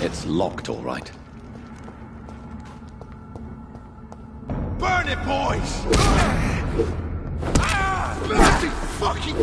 It's locked, all right. Burn it, boys! Bloody fucking...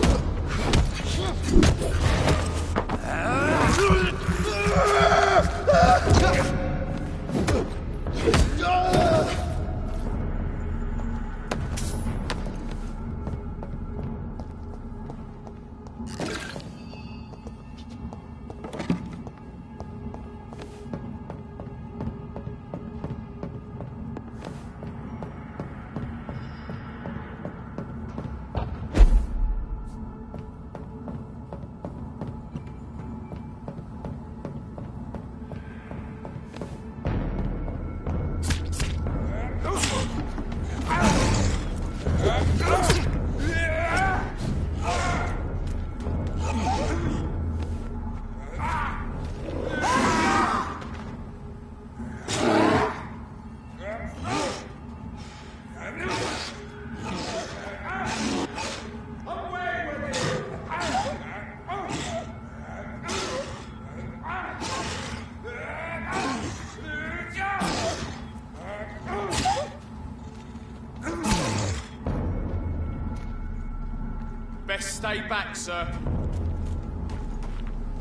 Best stay back, sir.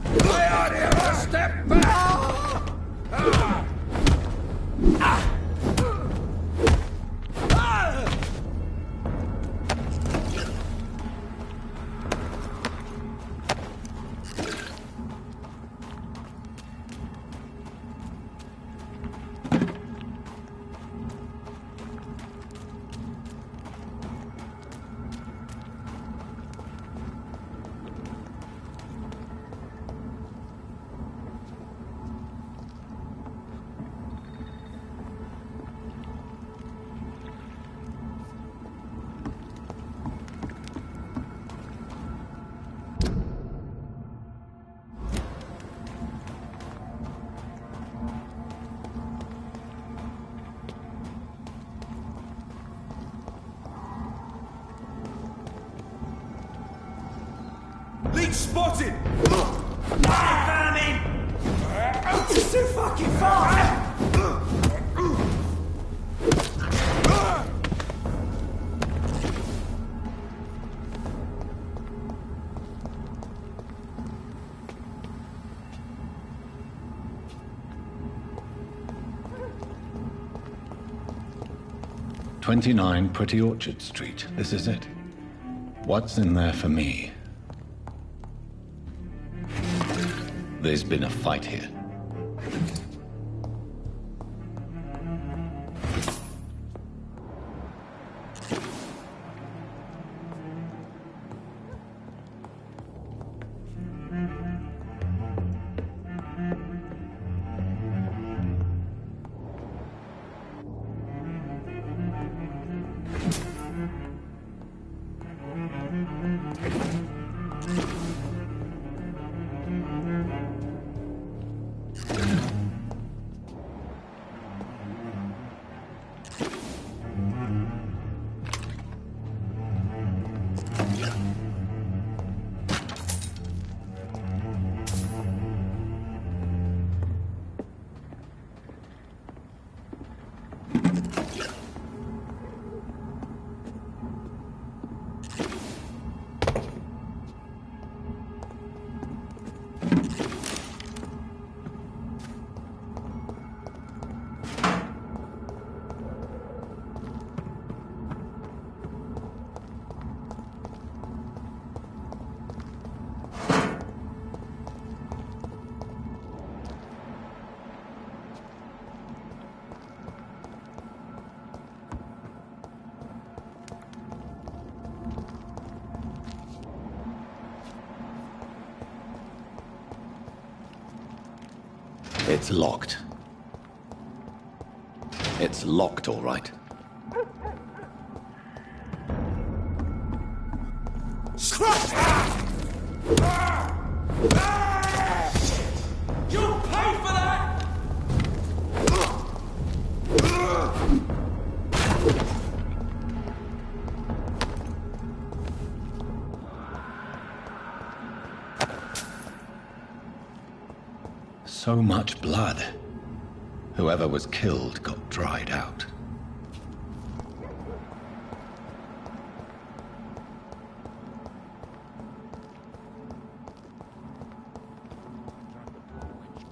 Lay on here or step back! 'Leech spotted! Found him! It's too fucking far! 29 Pretty Orchard Street. This is it. What's in there for me? There's been a fight here. It's locked. It's locked, all right. You'll pay for that! So much blood. Whoever was killed got dried out.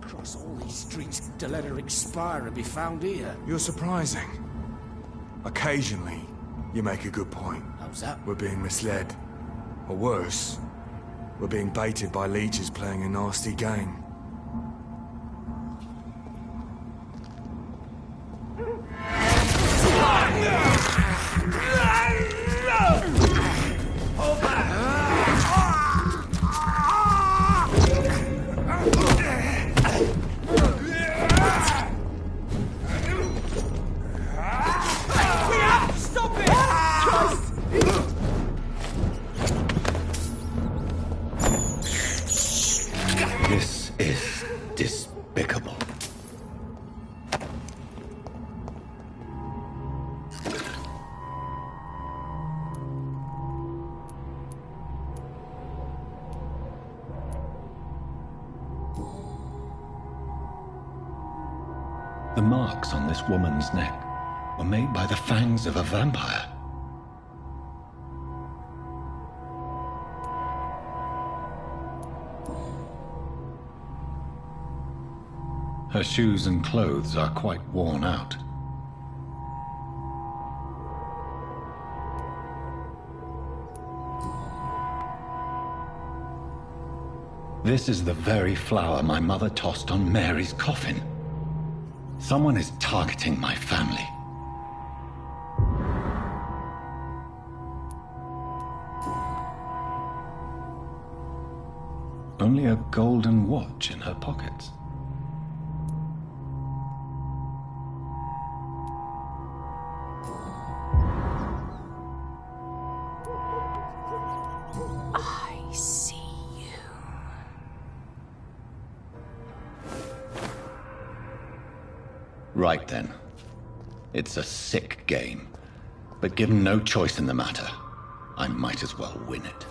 Cross all these streets to let her expire and be found here. You're surprising. Occasionally, you make a good point. How's that? We're being misled. Or worse, we're being baited by leeches playing a nasty game. This is despicable. The marks on this woman's neck were made by the fangs of a vampire. Her shoes and clothes are quite worn out. This is the very flower my mother tossed on Mary's coffin. Someone is targeting my family. Only a golden watch in her pockets. I see you. Right then. It's a sick game. But given no choice in the matter, I might as well win it.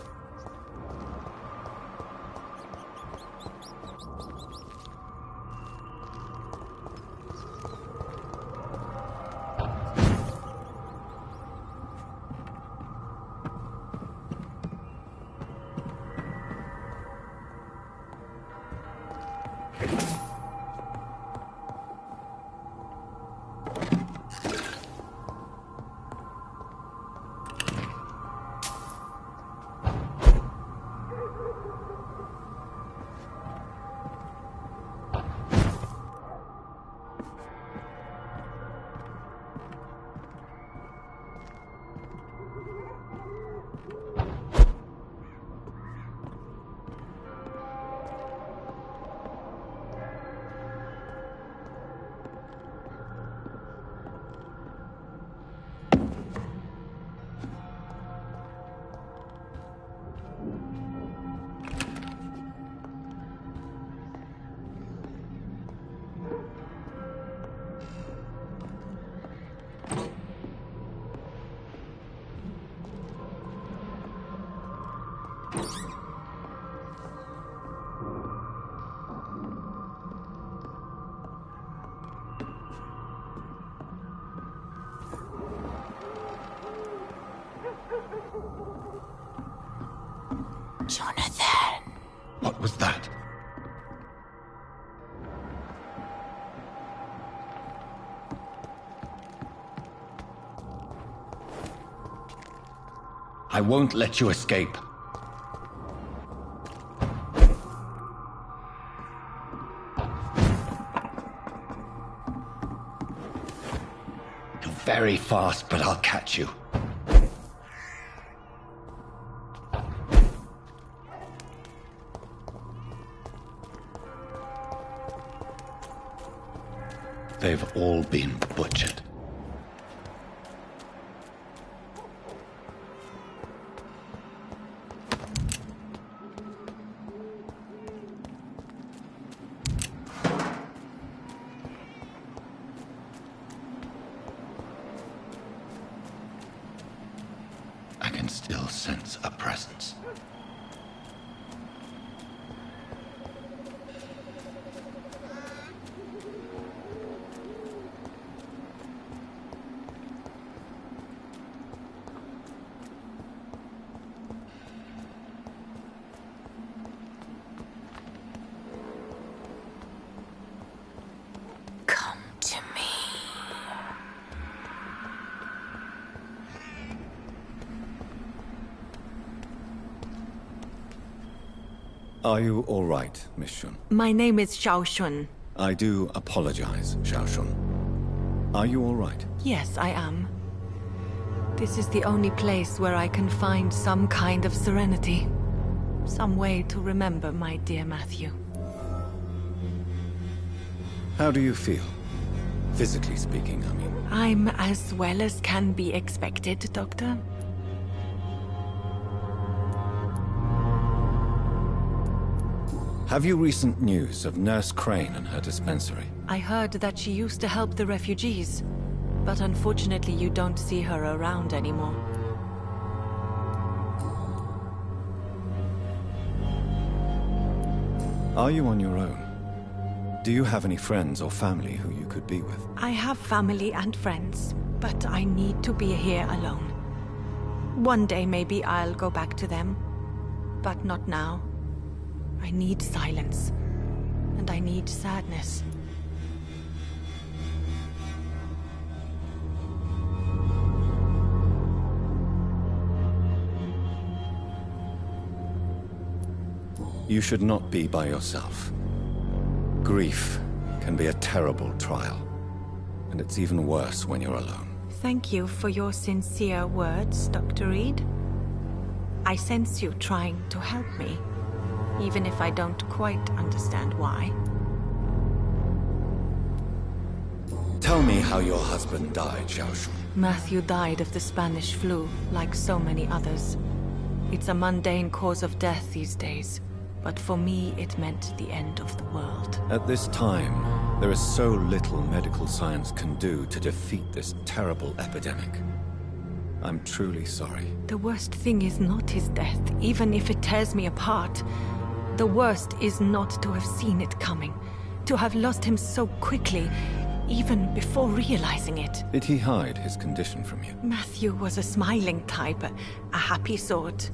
Jonathan. What was that? I won't let you escape. You're very fast, but I'll catch you. They've all been butchered. I can still sense a presence. Are you all right, Miss Shun? My name is Xiao Shun. I do apologize, Xiao Shun. Are you all right? Yes, I am. This is the only place where I can find some kind of serenity. Some way to remember my dear Matthew. How do you feel? Physically speaking, I mean. I'm as well as can be expected, Doctor. Have you recent news of Nurse Crane and her dispensary? I heard that she used to help the refugees, but unfortunately you don't see her around anymore. Are you on your own? Do you have any friends or family who you could be with? I have family and friends, but I need to be here alone. One day maybe I'll go back to them, but not now. I need silence, and I need sadness. You should not be by yourself. Grief can be a terrible trial, and it's even worse when you're alone. Thank you for your sincere words, Dr. Reed. I sense you trying to help me, even if I don't quite understand why. Tell me how your husband died, Xiao Shun. Matthew died of the Spanish flu, like so many others. It's a mundane cause of death these days, but for me it meant the end of the world. At this time, there is so little medical science can do to defeat this terrible epidemic. I'm truly sorry. The worst thing is not his death, even if it tears me apart. The worst is not to have seen it coming, to have lost him so quickly, even before realizing it. Did he hide his condition from you? Matthew was a smiling type, a happy sort.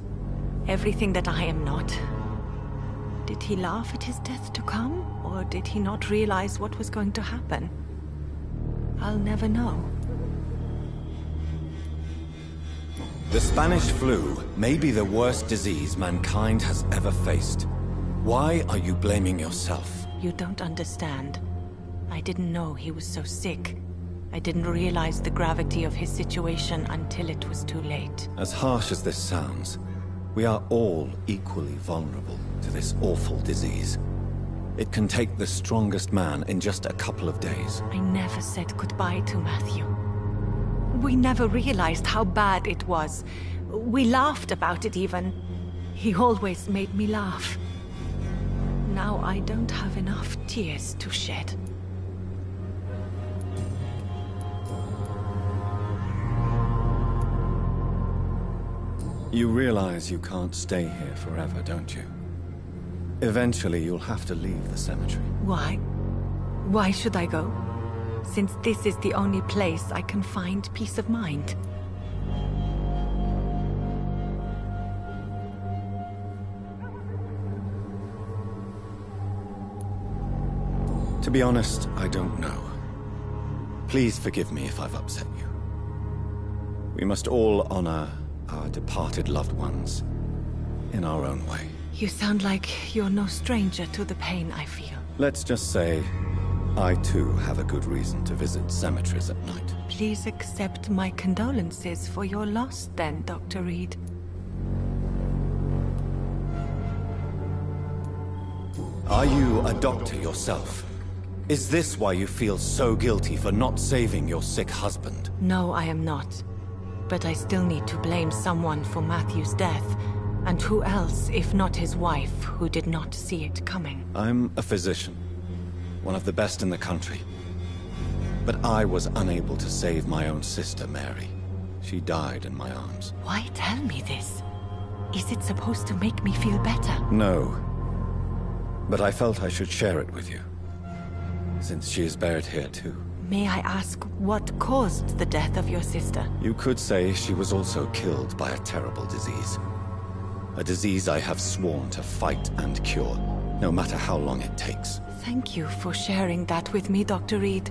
Everything that I am not. Did he laugh at his death to come, or did he not realize what was going to happen? I'll never know. The Spanish flu may be the worst disease mankind has ever faced. Why are you blaming yourself? You don't understand. I didn't know he was so sick. I didn't realize the gravity of his situation until it was too late. As harsh as this sounds, we are all equally vulnerable to this awful disease. It can take the strongest man in just a couple of days. I never said goodbye to Matthew. We never realized how bad it was. We laughed about it even. He always made me laugh. Now I don't have enough tears to shed. You realize you can't stay here forever, don't you? Eventually, you'll have to leave the cemetery. Why? Why should I go? Since this is the only place I can find peace of mind. To be honest, I don't know. Please forgive me if I've upset you. We must all honor our departed loved ones in our own way. You sound like you're no stranger to the pain I feel. Let's just say, I too have a good reason to visit cemeteries at night. Please accept my condolences for your loss then, Dr. Reed. Are you a doctor yourself? Is this why you feel so guilty for not saving your sick husband? No, I am not. But I still need to blame someone for Matthew's death. And who else, if not his wife, who did not see it coming? I'm a physician, one of the best in the country. But I was unable to save my own sister, Mary. She died in my arms. Why tell me this? Is it supposed to make me feel better? No. But I felt I should share it with you, since she is buried here too. May I ask what caused the death of your sister? You could say she was also killed by a terrible disease. A disease I have sworn to fight and cure, no matter how long it takes. Thank you for sharing that with me, Dr. Reed.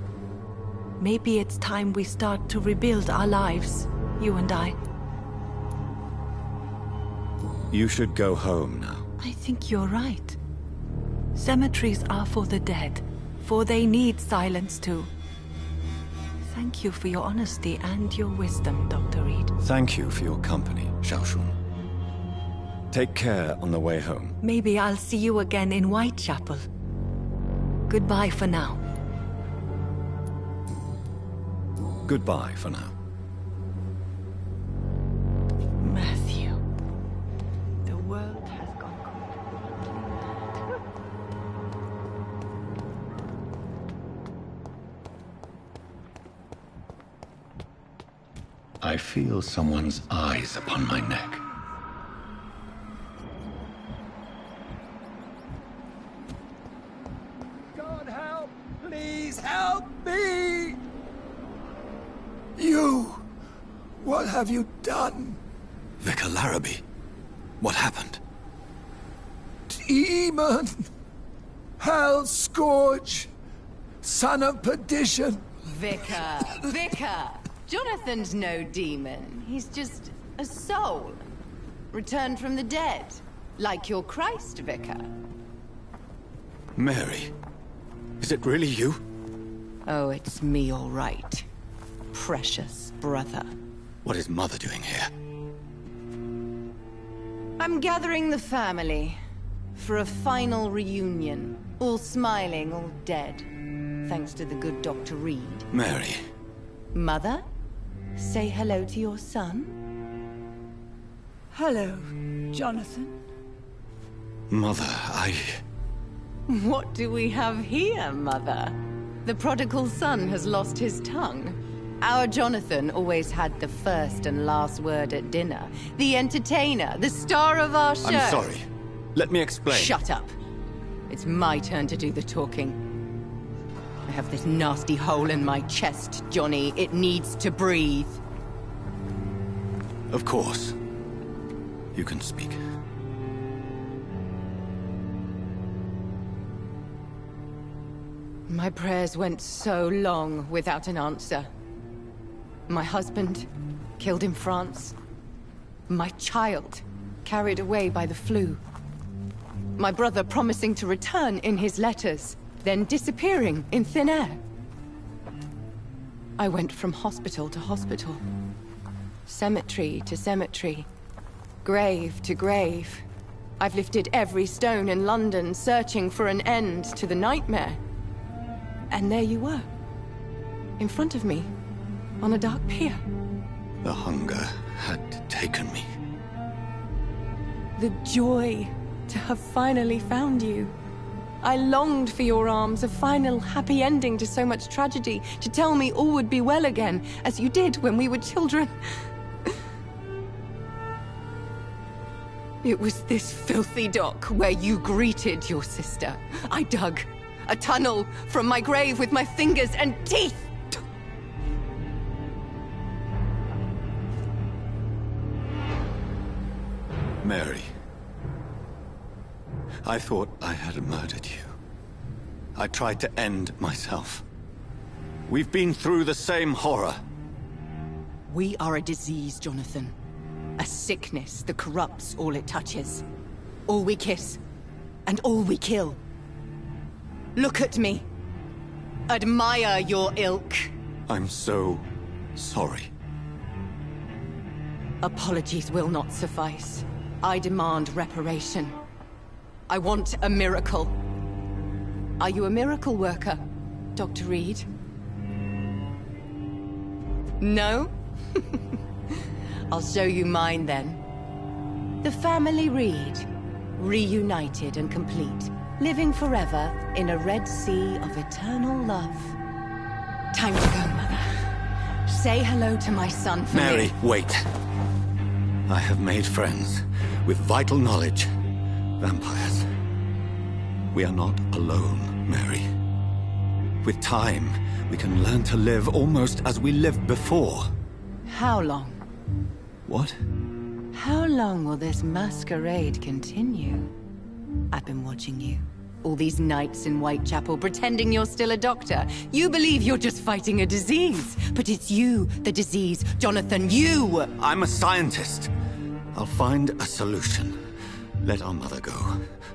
Maybe it's time we start to rebuild our lives, you and I. You should go home now. I think you're right. Cemeteries are for the dead, for they need silence too. Thank you for your honesty and your wisdom, Dr. Reed. Thank you for your company, Xiaoshun. Take care on the way home. Maybe I'll see you again in Whitechapel. Goodbye for now. Goodbye for now. Matthew. The world has gone completely mad. I feel someone's eyes upon my neck. God help! Please help me! What have you done? Vicar Larrabee, what happened? Demon! Hell Scourge! Son of perdition! Vicar! Jonathan's no demon. He's just a soul. Returned from the dead. Like your Christ, Vicar. Mary, is it really you? Oh, it's me, all right. Precious brother. What is Mother doing here? I'm gathering the family for a final reunion. All smiling, all dead. Thanks to the good Dr. Reed. Mary. Mother, say hello to your son. Hello, Jonathan. Mother, What do we have here, Mother? The prodigal son has lost his tongue. Our Jonathan always had the first and last word at dinner. The entertainer, the star of our show. I'm sorry. Let me explain. Shut up. It's my turn to do the talking. I have this nasty hole in my chest, Johnny. It needs to breathe. Of course. You can speak. My prayers went so long without an answer. My husband, killed in France. My child, carried away by the flu. My brother promising to return in his letters, then disappearing in thin air. I went from hospital to hospital. Cemetery to cemetery. Grave to grave. I've lifted every stone in London, searching for an end to the nightmare. And there you were. In front of me. On a dark pier. The hunger had taken me. The joy to have finally found you. I longed for your arms, a final happy ending to so much tragedy, to tell me all would be well again, as you did when we were children. It was this filthy dock where you greeted your sister. I dug a tunnel from my grave with my fingers and teeth. Mary. I thought I had murdered you. I tried to end myself. We've been through the same horror. We are a disease, Jonathan. A sickness that corrupts all it touches. All we kiss, and all we kill. Look at me. Admire your ilk. I'm so sorry. Apologies will not suffice. I demand reparation. I want a miracle. Are you a miracle worker, Dr. Reed? No? I'll show you mine then. The family Reed, reunited and complete, living forever in a red sea of eternal love. Time to go, Mother. Say hello to my son for me. Mary, wait. I have made friends with vital knowledge. Vampires. We are not alone, Mary. With time, we can learn to live almost as we lived before. How long? What? How long will this masquerade continue? I've been watching you. All these nights in Whitechapel, pretending you're still a doctor. You believe you're just fighting a disease. But it's you, the disease. Jonathan, you! I'm a scientist. I'll find a solution. Let our mother go,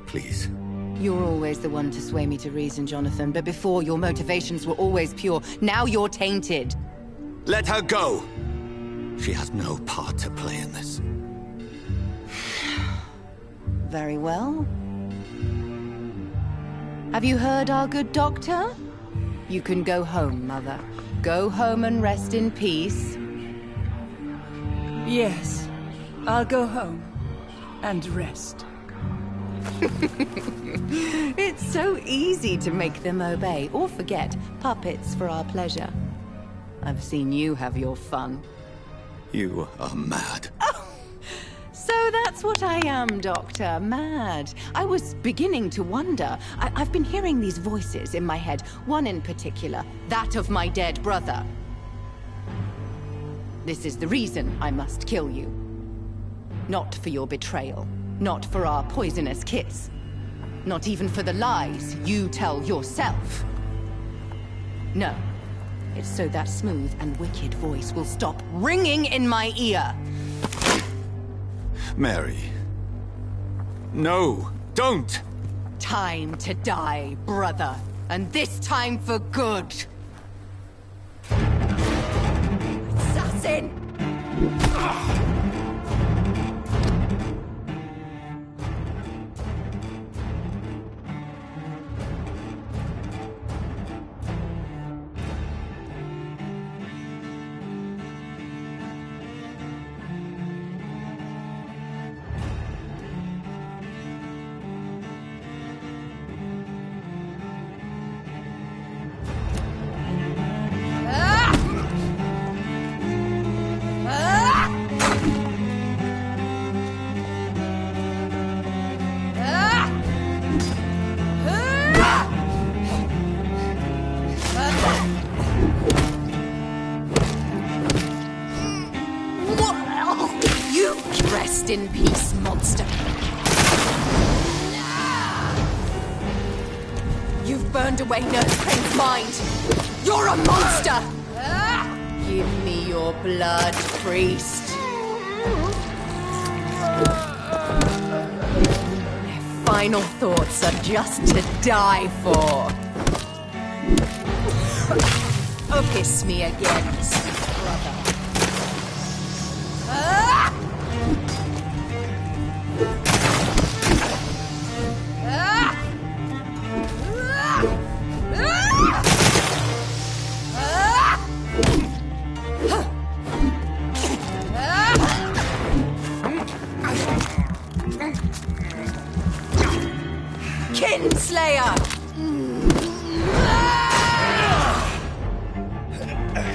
please. You're always the one to sway me to reason, Jonathan, but before your motivations were always pure. Now you're tainted. Let her go! She has no part to play in this. Very well. Have you heard our good doctor? You can go home, Mother. Go home and rest in peace. Yes, I'll go home and rest. It's so easy to make them obey or forget puppets for our pleasure. I've seen you have your fun. You are mad. So that's what I am, Doctor. Mad. I was beginning to wonder. I've been hearing these voices in my head, one in particular, that of my dead brother. This is the reason I must kill you. Not for your betrayal. Not for our poisonous kiss. Not even for the lies you tell yourself. No. It's so that smooth and wicked voice will stop ringing in my ear. Mary. No, don't! Time to die, brother. And this time for good. Assassin! Rest in peace, monster. You've burned away Nurse Crane's mind. You're a monster! Give me your blood, priest. My final thoughts are just to die for. Oh, kiss me again, sweet brother. Kinslayer!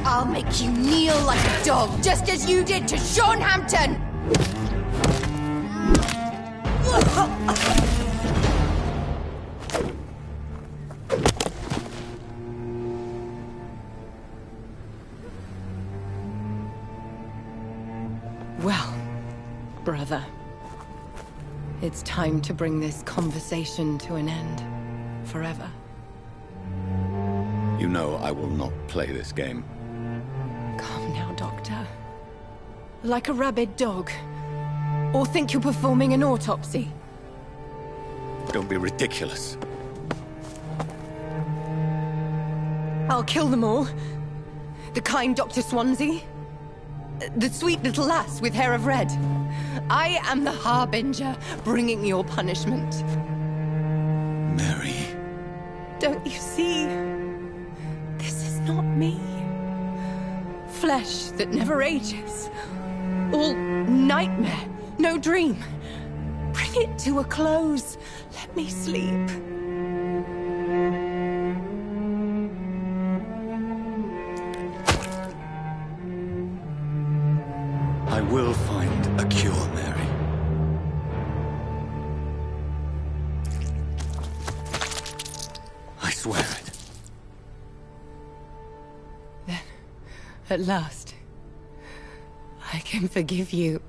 I'll make you kneel like a dog, just as you did to Sean Hampton! Well, brother. It's time to bring this conversation to an end. Forever. You know I will not play this game. Calm now, Doctor. Like a rabid dog. Or think you're performing an autopsy. Don't be ridiculous. I'll kill them all. The kind Dr. Swansea. The sweet little lass with hair of red. I am the Harbinger, bringing your punishment. Mary. Don't you see? This is not me. Flesh that never ages. All nightmare, no dream. Bring it to a close. Let me sleep. I will find a cure, Mary. I swear it. Then, at last, I can forgive you.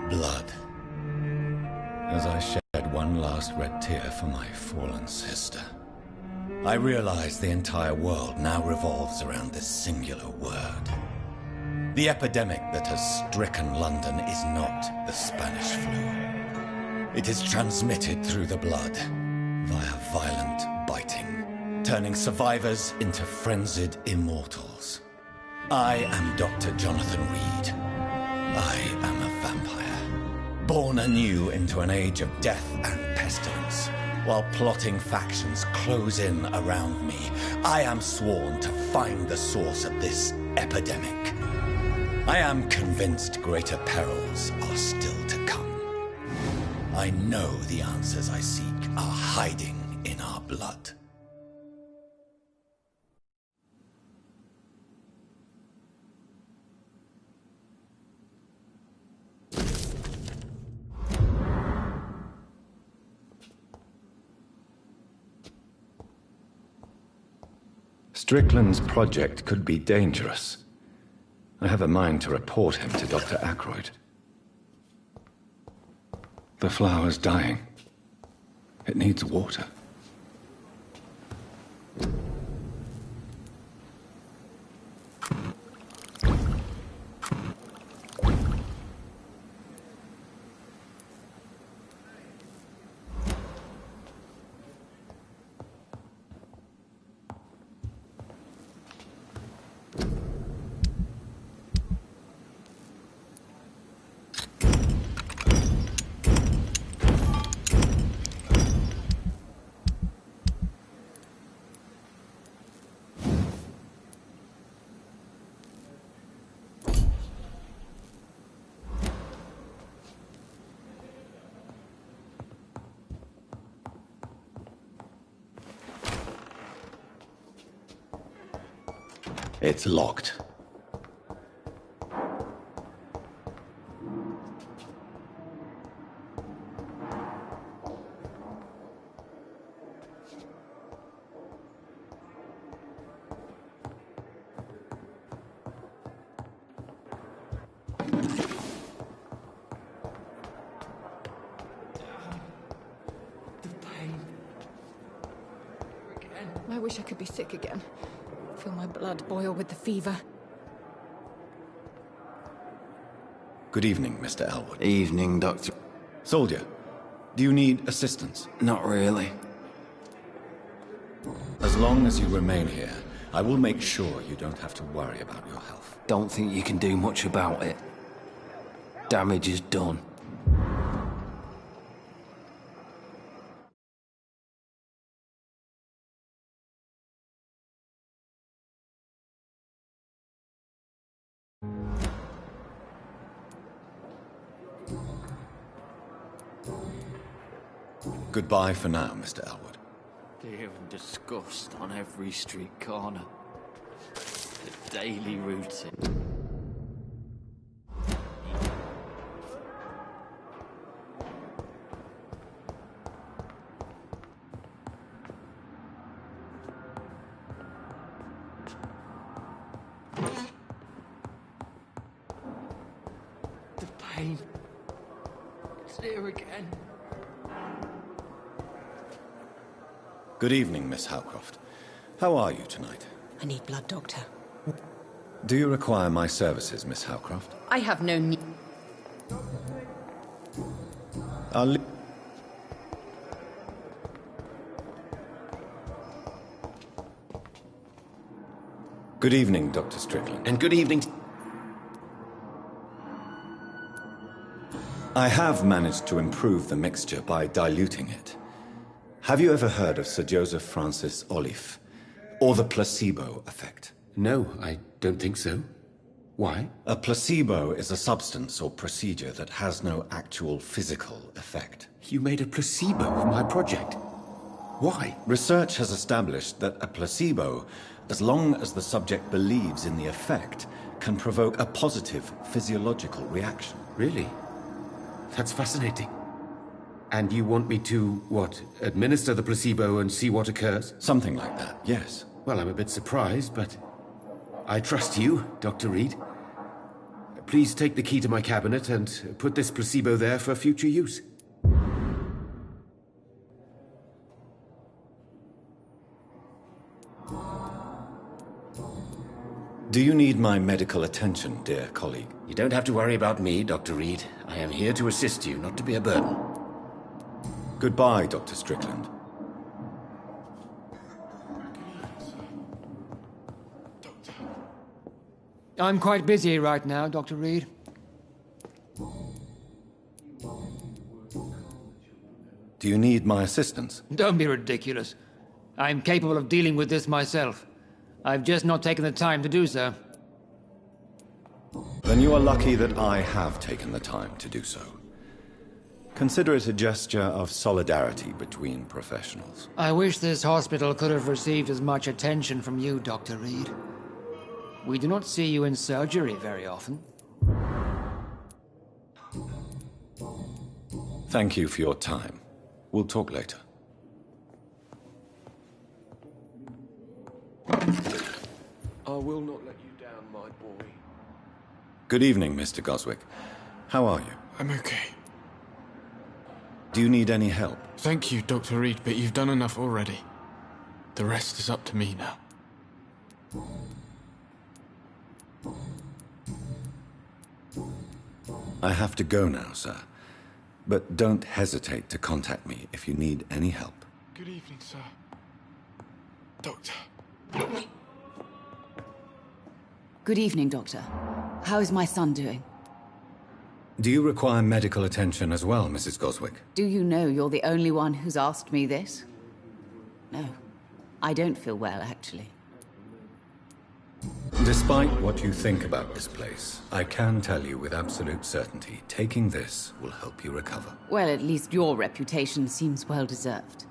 Blood. As I shed one last red tear for my fallen sister, I realize the entire world now revolves around this singular word. The epidemic that has stricken London is not the Spanish flu. It is transmitted through the blood, via violent biting, turning survivors into frenzied immortals. I am Dr. Jonathan Reed. I am a vampire, born anew into an age of death and pestilence. While plotting factions close in around me, I am sworn to find the source of this epidemic. I am convinced greater perils are still to come. I know the answers I seek are hiding in our blood. Strickland's project could be dangerous. I have a mind to report him to Dr. Ackroyd. The flower's dying. It needs water. It's locked. I wish I could be sick again. Feel my blood boil with the fever. Good evening, Mr. Elwood. Evening, Doctor. Soldier, do you need assistance? Not really. As long as you remain here, I will make sure you don't have to worry about your health. Don't think you can do much about it. Damage is done. Goodbye for now, Mr. Elwood. Fear and disgust on every street corner. The daily routine. The pain. It's here again. Good evening, Miss Howcroft. How are you tonight? I need blood, Doctor. Do you require my services, Miss Howcroft? I have no need. Good evening, Dr. Strickland. And good evening. I have managed to improve the mixture by diluting it. Have you ever heard of Sir Joseph Francis Olive, or the placebo effect? No, I don't think so. Why? A placebo is a substance or procedure that has no actual physical effect. You made a placebo of my project. Why? Research has established that a placebo, as long as the subject believes in the effect, can provoke a positive physiological reaction. Really? That's fascinating. And you want me to, what, administer the placebo and see what occurs? Something like that, yes. Well, I'm a bit surprised, but I trust you, Dr. Reed. Please take the key to my cabinet and put this placebo there for future use. Do you need my medical attention, dear colleague? You don't have to worry about me, Dr. Reed. I am here to assist you, not to be a burden. Goodbye, Dr. Strickland. I'm quite busy right now, Dr. Reed. Do you need my assistance? Don't be ridiculous. I'm capable of dealing with this myself. I've just not taken the time to do so. Then you are lucky that I have taken the time to do so. Consider it a gesture of solidarity between professionals. I wish this hospital could have received as much attention from you, Dr. Reed. We do not see you in surgery very often. Thank you for your time. We'll talk later. I will not let you down, my boy. Good evening, Mr. Goswick. How are you? I'm okay. Do you need any help? Thank you, Dr. Reed, but you've done enough already. The rest is up to me now. I have to go now, sir. But don't hesitate to contact me if you need any help. Good evening, sir. Doctor. Good evening, Doctor. How is my son doing? Do you require medical attention as well, Mrs. Goswick? Do you know you're the only one who's asked me this? No. I don't feel well, actually. Despite what you think about this place, I can tell you with absolute certainty, taking this will help you recover. Well, at least your reputation seems well-deserved.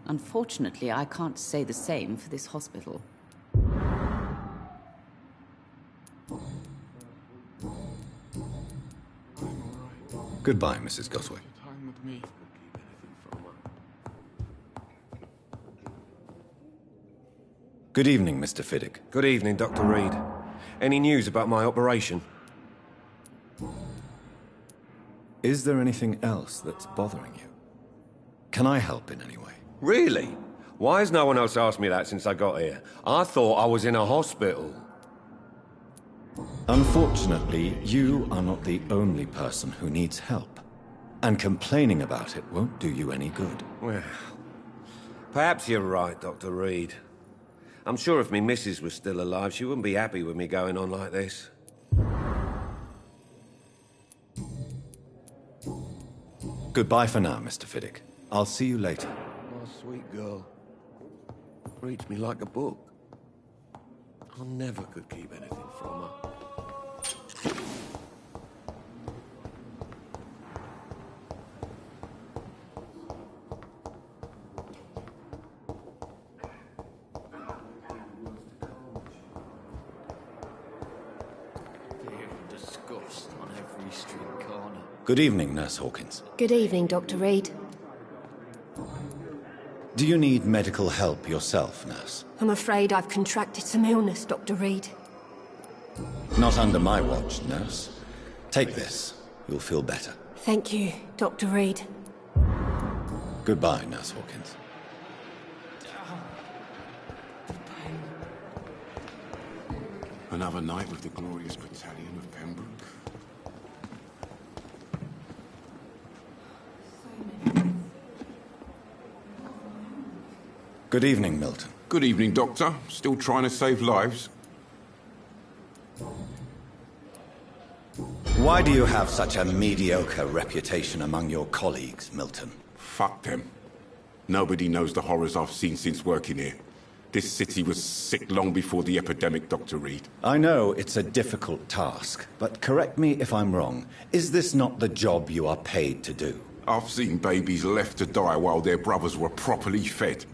Unfortunately, I can't say the same for this hospital. Goodbye, Mrs. Goswick. Good evening, Mr. Fiddick. Good evening, Dr. Reed. Any news about my operation? Is there anything else that's bothering you? Can I help in any way? Really? Why has no one else asked me that since I got here? I thought I was in a hospital. Unfortunately, you are not the only person who needs help. And complaining about it won't do you any good. Well, perhaps you're right, Dr. Reed. I'm sure if me missus was still alive, she wouldn't be happy with me going on like this. Goodbye for now, Mr. Fiddick. I'll see you later. My sweet girl. Reads me like a book. I never could keep anything from her. On every street corner. Good evening, Nurse Hawkins. Good evening, Dr. Reed. Do you need medical help yourself, Nurse? I'm afraid I've contracted some illness, Dr. Reed. Not under my watch, Nurse. Take this. You'll feel better. Thank you, Dr. Reed. Goodbye, Nurse Hawkins. Another night with the glorious battalion of Pembroke. Good evening, Milton. Good evening, Doctor. Still trying to save lives? Why do you have such a mediocre reputation among your colleagues, Milton? Fuck them. Nobody knows the horrors I've seen since working here. This city was sick long before the epidemic, Dr. Reed. I know it's a difficult task, but correct me if I'm wrong. Is this not the job you are paid to do? I've seen babies left to die while their brothers were properly fed.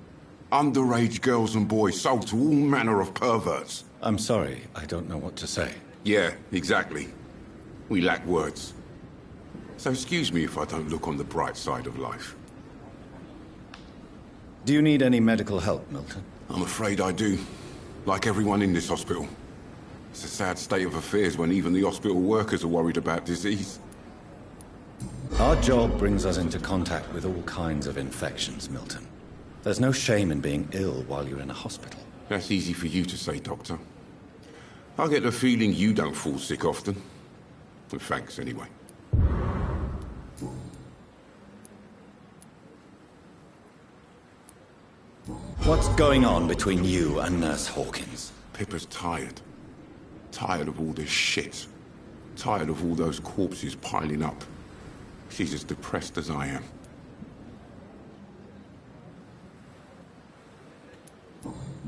Underage girls and boys sold to all manner of perverts. I'm sorry, I don't know what to say. Yeah, exactly. We lack words. So excuse me if I don't look on the bright side of life. Do you need any medical help, Milton? I'm afraid I do. Like everyone in this hospital. It's a sad state of affairs when even the hospital workers are worried about disease. Our job brings us into contact with all kinds of infections, Milton. There's no shame in being ill while you're in a hospital. That's easy for you to say, Doctor. I get the feeling you don't fall sick often. But thanks, anyway. What's going on between you and Nurse Hawkins? Pippa's tired. Tired of all this shit. Tired of all those corpses piling up. She's as depressed as I am.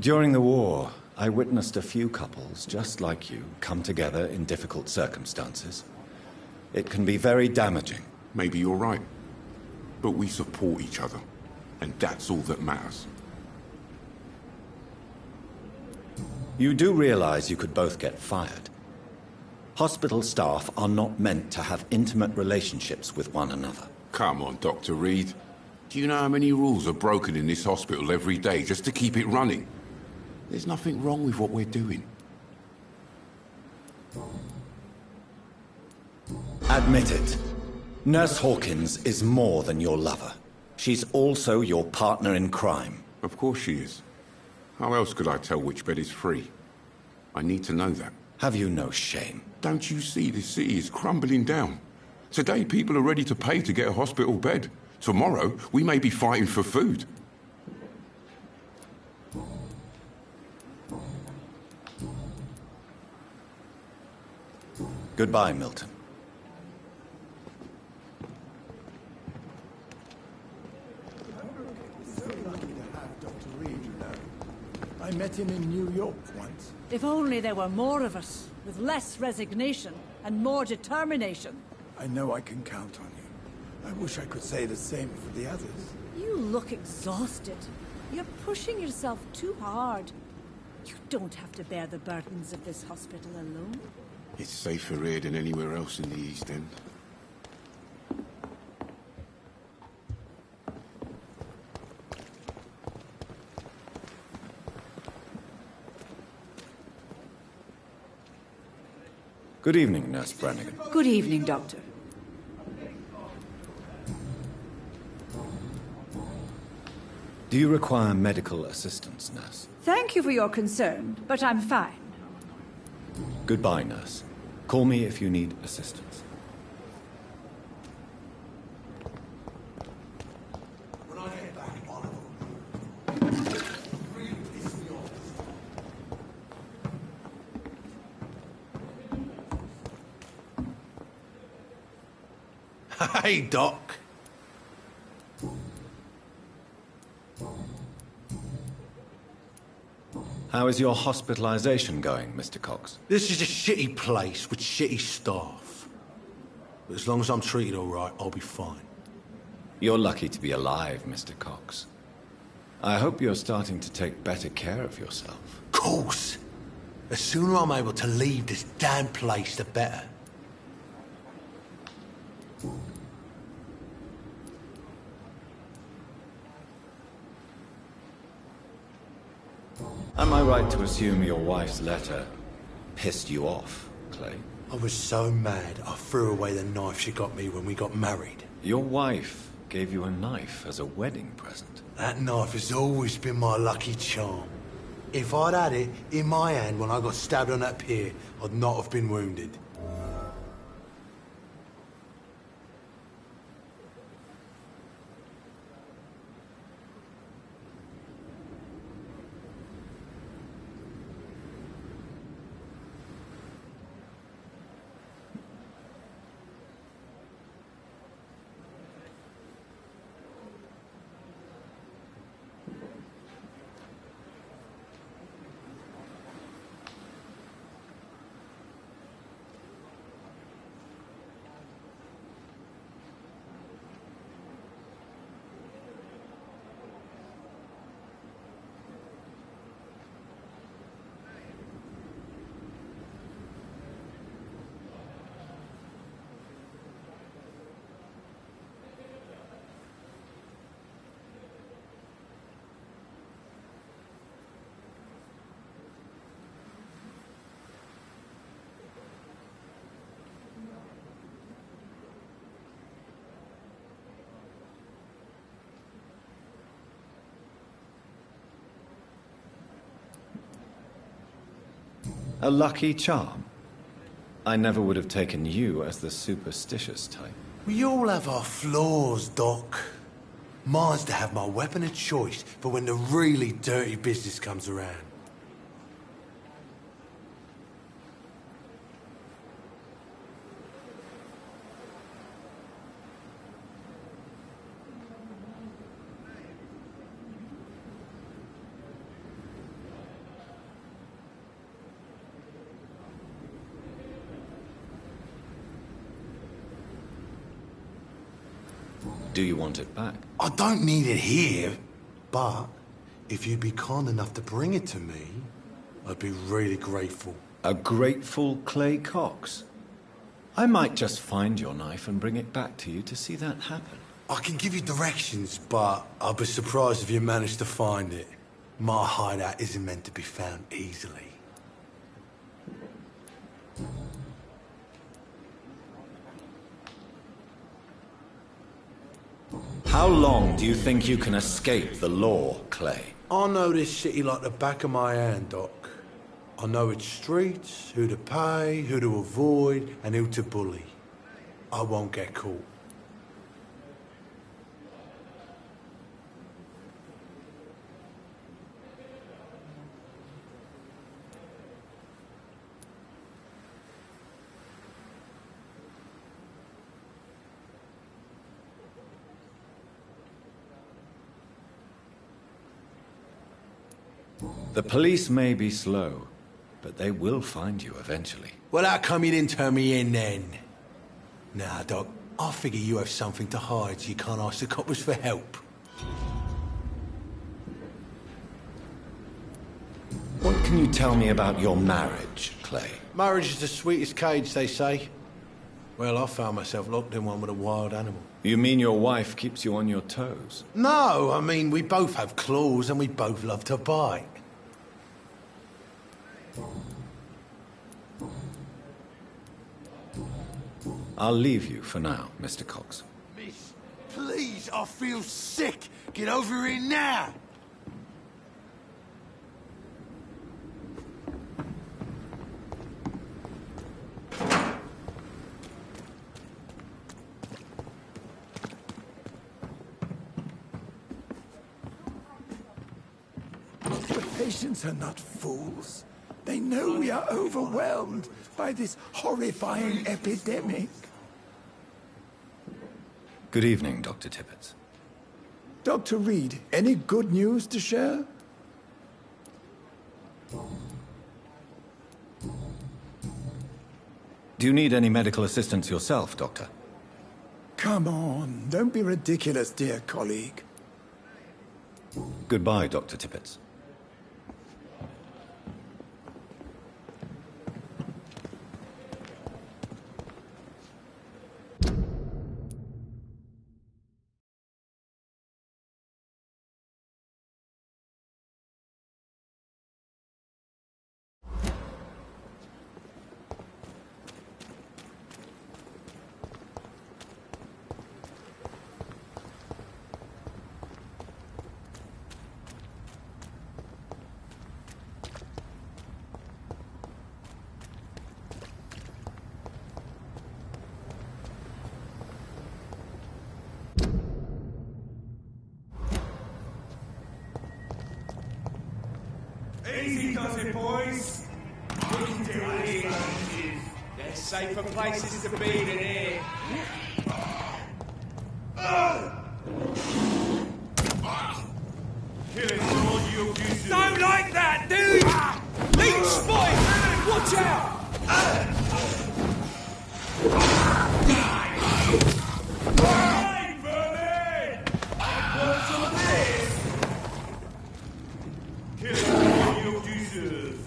During the war, I witnessed a few couples, just like you, come together in difficult circumstances. It can be very damaging. Maybe you're right. But we support each other. And that's all that matters. You do realize you could both get fired. Hospital staff are not meant to have intimate relationships with one another. Come on, Dr. Reed. Do you know how many rules are broken in this hospital every day just to keep it running? There's nothing wrong with what we're doing. Admit it. Nurse Hawkins is more than your lover. She's also your partner in crime. Of course she is. How else could I tell which bed is free? I need to know that. Have you no shame? Don't you see the city is crumbling down? Today people are ready to pay to get a hospital bed. Tomorrow we may be fighting for food. Goodbye, Milton. I met him in New York once. If only there were more of us, with less resignation and more determination. I know I can count on you. I wish I could say the same for the others. You look exhausted. You're pushing yourself too hard. You don't have to bear the burdens of this hospital alone. It's safer here than anywhere else in the East End. Good evening, Nurse Brannigan. Good evening, Doctor. Do you require medical assistance, Nurse? Thank you for your concern, but I'm fine. Goodbye, Nurse. Call me if you need assistance. Hey, Doc. How is your hospitalization going, Mr. Cox? This is a shitty place with shitty staff. But as long as I'm treated all right, I'll be fine. You're lucky to be alive, Mr. Cox. I hope you're starting to take better care of yourself. Of course. The sooner I'm able to leave this damn place, the better. Am I right to assume your wife's letter pissed you off, Clay? I was so mad, I threw away the knife she got me when we got married. Your wife gave you a knife as a wedding present. That knife has always been my lucky charm. If I'd had it in my hand when I got stabbed on that pier, I'd not have been wounded. A lucky charm? I never would have taken you as the superstitious type. We all have our flaws, Doc. Mine's to have my weapon of choice for when the really dirty business comes around. Do you want it back? I don't need it here, but if you'd be kind enough to bring it to me, I'd be really grateful. A grateful Clay Cox? I might just find your knife and bring it back to you to see that happen. I can give you directions, but I'll be surprised if you manage to find it. My hideout isn't meant to be found easily. How long do you think you can escape the law, Clay? I know this city like the back of my hand, Doc. I know its streets, who to pay, who to avoid, and who to bully. I won't get caught. The police may be slow, but they will find you eventually. Well, how come you didn't turn me in then? Nah, Doc, I figure you have something to hide so you can't ask the coppers for help. What can you tell me about your marriage, Clay? Marriage is the sweetest cage, they say. Well, I found myself locked in one with a wild animal. You mean your wife keeps you on your toes? No, I mean, we both have claws and we both love to bite. I'll leave you for now, Mr. Cox. Miss, please, I feel sick. Get over here now. The patients are not fools. They know we are overwhelmed by this horrifying epidemic. Good evening, Dr. Tippett. Dr. Reed, any good news to share? Do you need any medical assistance yourself, Doctor? Come on, don't be ridiculous, dear colleague. Goodbye, Dr. Tippett. Easy does it, boys. There's safer places to be than here. Killing all you do. Don't like that, dude! Leech spotted! Watch out! Hey, Vermin! I want some of this! Killing all you deserve.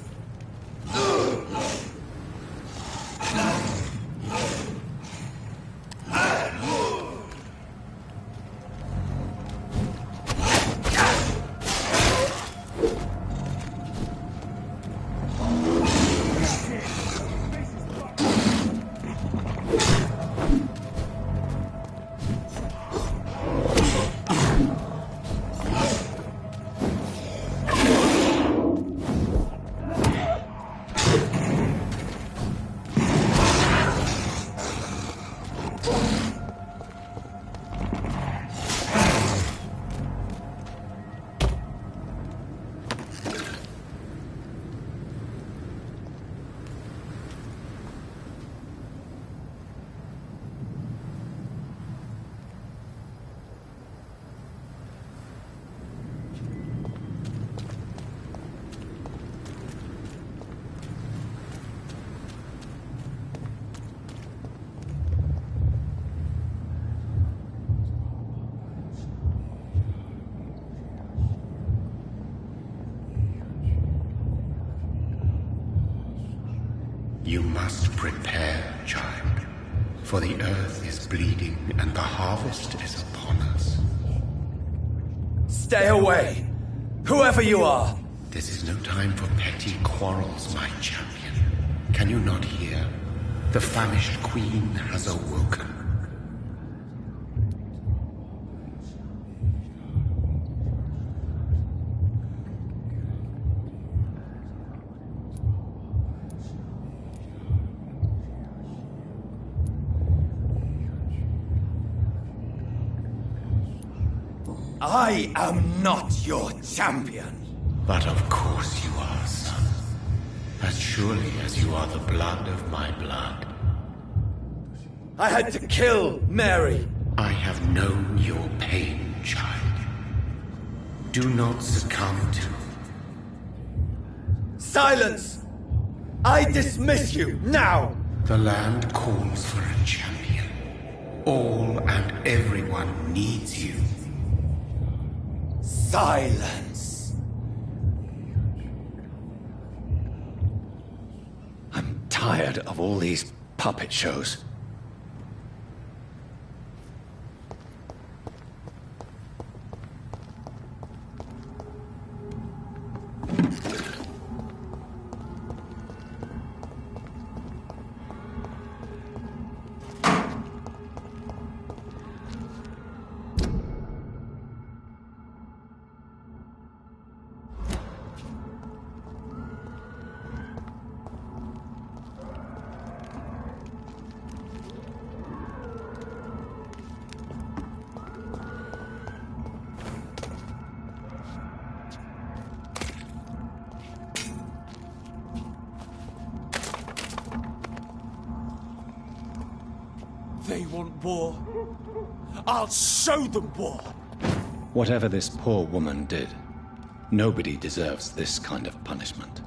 must prepare, child. For the earth is bleeding and the harvest is upon us. Stay away! Whoever you are! This is no time for petty quarrels, my champion. Can you not hear? The famished queen has awoken. I am not your champion. But of course you are, son. As surely as you are the blood of my blood. I had to kill Mary. I have known your pain, child. Do not succumb to... Silence! I dismiss you, now! The land calls for a champion. All and everyone needs you. Silence! I'm tired of all these puppet shows. They want war. I'll show them war. Whatever this poor woman did, nobody deserves this kind of punishment.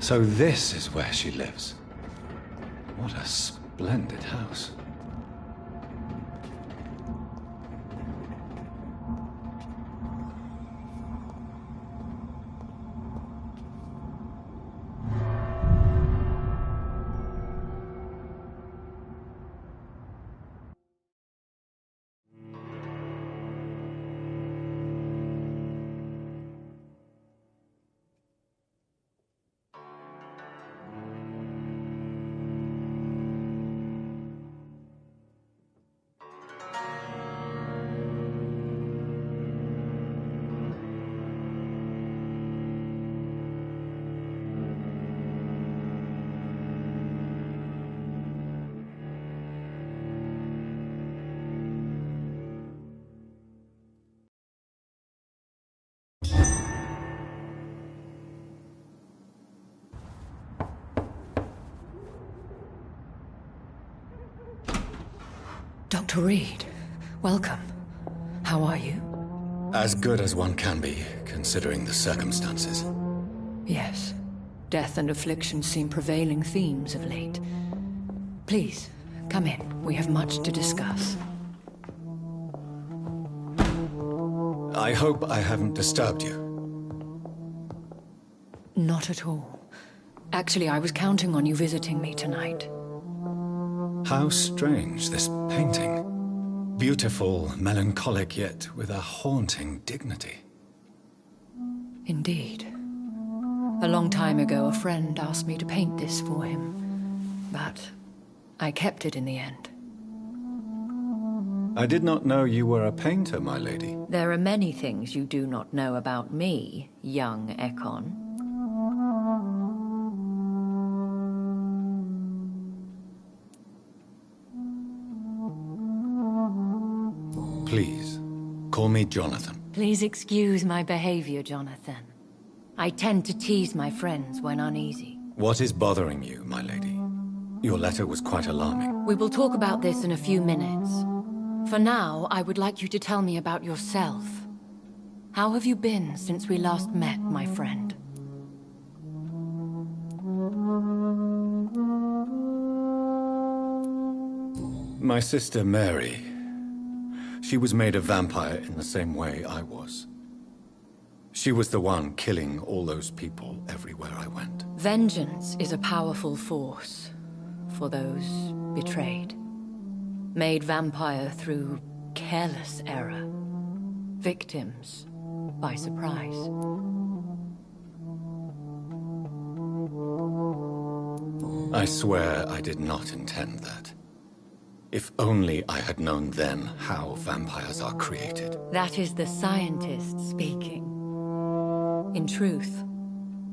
So this is where she lives. What a splendid house. Dr. Reed, welcome. How are you? As good as one can be, considering the circumstances. Yes. Death and affliction seem prevailing themes of late. Please, come in. We have much to discuss. I hope I haven't disturbed you. Not at all. Actually, I was counting on you visiting me tonight. How strange, this painting. Beautiful, melancholic, yet with a haunting dignity. Indeed. A long time ago, a friend asked me to paint this for him, but I kept it in the end. I did not know you were a painter, my lady. There are many things you do not know about me, young Ekon. Please, call me Jonathan. Please excuse my behavior, Jonathan. I tend to tease my friends when uneasy. What is bothering you, my lady? Your letter was quite alarming. We will talk about this in a few minutes. For now, I would like you to tell me about yourself. How have you been since we last met, my friend? My sister Mary. She was made a vampire in the same way I was. She was the one killing all those people everywhere I went. Vengeance is a powerful force for those betrayed. Made vampire through careless error. Victims by surprise. I swear I did not intend that. If only I had known then how vampires are created. That is the scientist speaking. In truth,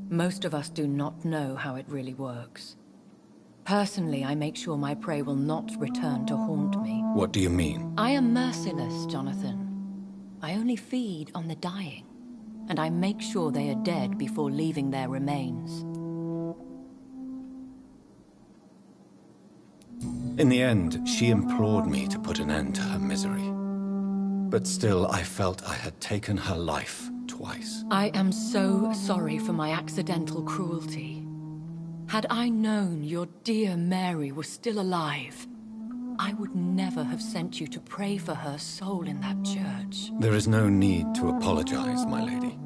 most of us do not know how it really works. Personally, I make sure my prey will not return to haunt me. What do you mean? I am merciless, Jonathan. I only feed on the dying, and I make sure they are dead before leaving their remains. In the end, she implored me to put an end to her misery. But still, I felt I had taken her life twice. I am so sorry for my accidental cruelty. Had I known your dear Mary was still alive, I would never have sent you to pray for her soul in that church. There is no need to apologize, my lady.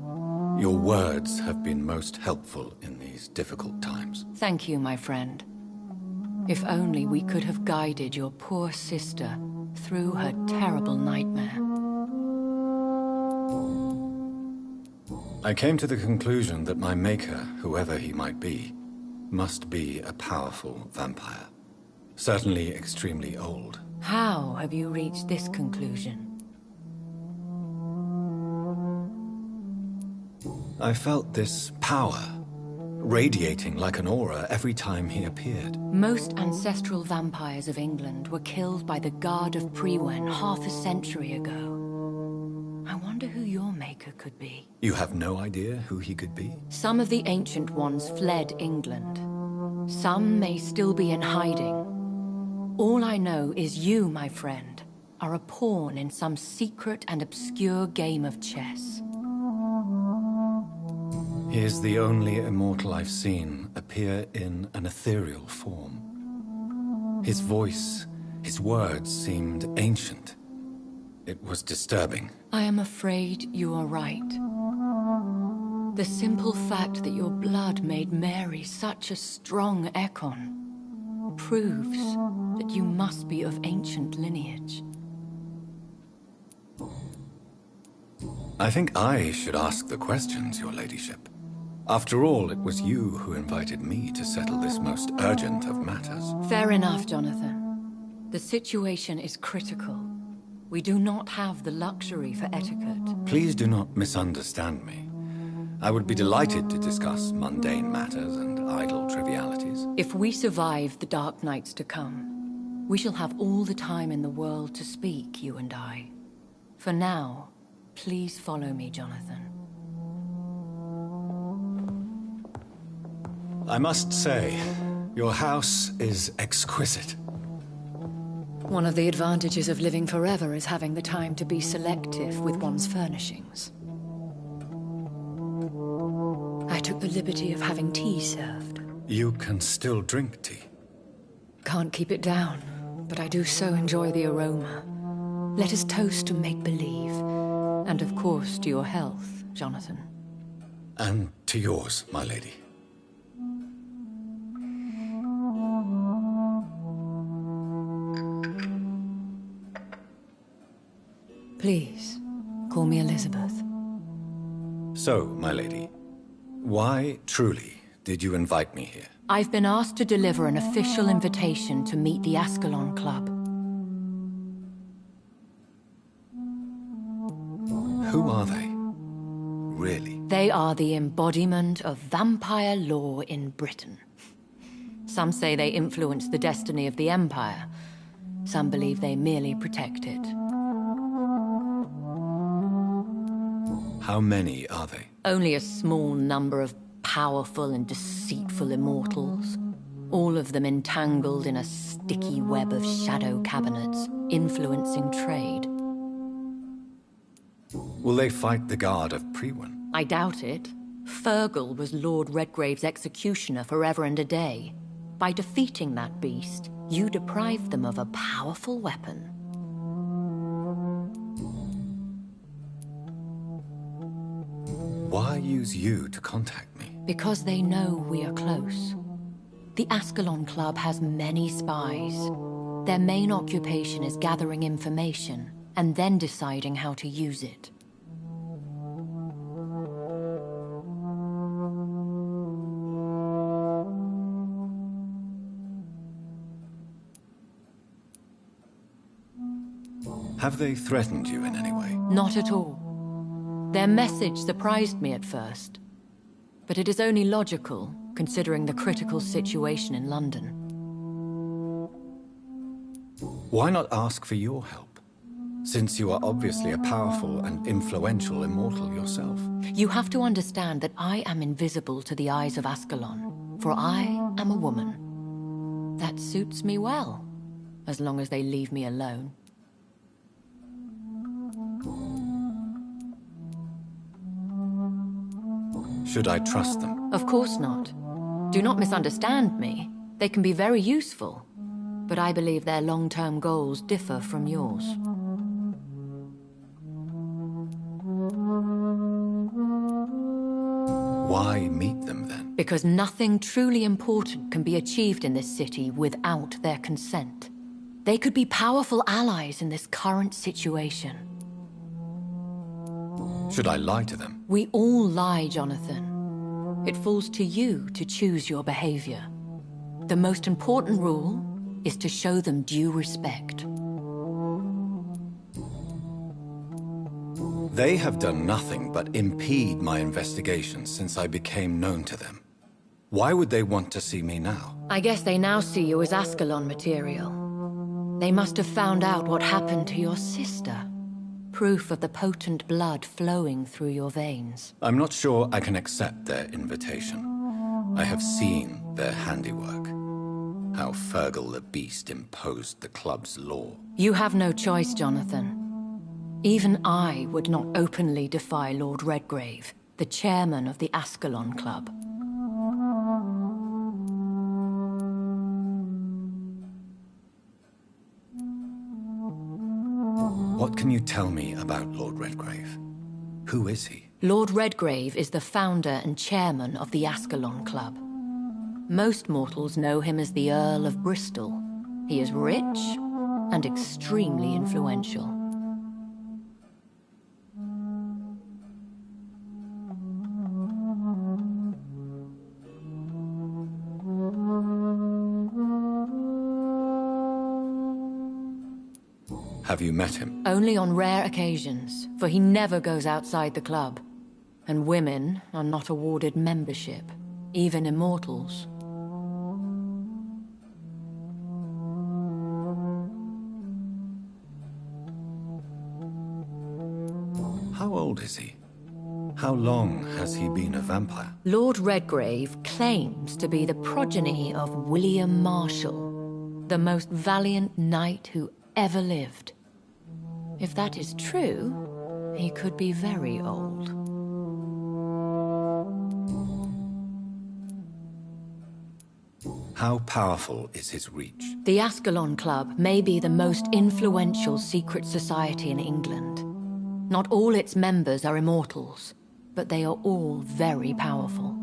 Your words have been most helpful in these difficult times. Thank you, my friend. If only we could have guided your poor sister through her terrible nightmare. I came to the conclusion that my maker, whoever he might be, must be a powerful vampire. Certainly extremely old. How have you reached this conclusion? I felt this power, radiating like an aura every time he appeared. Most ancestral vampires of England were killed by the Guard of Priwen half a century ago. I wonder who your maker could be. You have no idea who he could be? Some of the ancient ones fled England. Some may still be in hiding. All I know is you, my friend, are a pawn in some secret and obscure game of chess. He is the only immortal I've seen appear in an ethereal form. His voice, his words seemed ancient. It was disturbing. I am afraid you are right. The simple fact that your blood made Mary such a strong Ekon proves that you must be of ancient lineage. I think I should ask the questions, your ladyship. After all, it was you who invited me to settle this most urgent of matters. Fair enough, Jonathan. The situation is critical. We do not have the luxury for etiquette. Please do not misunderstand me. I would be delighted to discuss mundane matters and idle trivialities. If we survive the dark nights to come, we shall have all the time in the world to speak, you and I. For now, please follow me, Jonathan. I must say, your house is exquisite. One of the advantages of living forever is having the time to be selective with one's furnishings. I took the liberty of having tea served. You can still drink tea. Can't keep it down, but I do so enjoy the aroma. Let us toast to make-believe, and of course to your health, Jonathan. And to yours, my lady. Please, call me Elizabeth. So, my lady, why, truly, did you invite me here? I've been asked to deliver an official invitation to meet the Ascalon Club. Who are they? Really? They are the embodiment of vampire law in Britain. Some say they influence the destiny of the Empire. Some believe they merely protect it. How many are they? Only a small number of powerful and deceitful immortals. All of them entangled in a sticky web of shadow cabinets, influencing trade. Will they fight the guard of Priwen? I doubt it. Fergal was Lord Redgrave's executioner forever and a day. By defeating that beast, you deprived them of a powerful weapon. Why use you to contact me? Because they know we are close. The Ascalon Club has many spies. Their main occupation is gathering information, and then deciding how to use it. Have they threatened you in any way? Not at all. Their message surprised me at first, but it is only logical, considering the critical situation in London. Why not ask for your help, since you are obviously a powerful and influential immortal yourself? You have to understand that I am invisible to the eyes of Ascalon, for I am a woman. That suits me well, as long as they leave me alone. Should I trust them? Of course not. Do not misunderstand me. They can be very useful, but I believe their long-term goals differ from yours. Why meet them then? Because nothing truly important can be achieved in this city without their consent. They could be powerful allies in this current situation. Should I lie to them? We all lie, Jonathan. It falls to you to choose your behavior. The most important rule is to show them due respect. They have done nothing but impede my investigations since I became known to them. Why would they want to see me now? I guess they now see you as Ascalon material. They must have found out what happened to your sister. Proof of the potent blood flowing through your veins. I'm not sure I can accept their invitation. I have seen their handiwork. How Fergal the Beast imposed the club's law. You have no choice, Jonathan. Even I would not openly defy Lord Redgrave. the chairman of the Ascalon Club. What can you tell me about Lord Redgrave? Who is he? Lord Redgrave is the founder and chairman of the Ascalon Club. Most mortals know him as the Earl of Bristol. He is rich and extremely influential. Have you met him? Only on rare occasions, for he never goes outside the club. And women are not awarded membership, even immortals. How old is he? How long has he been a vampire? Lord Redgrave claims to be the progeny of William Marshall, the most valiant knight who ever lived. If that is true, he could be very old. How powerful is his reach? The Ascalon Club may be the most influential secret society in England. Not all its members are immortals, but they are all very powerful.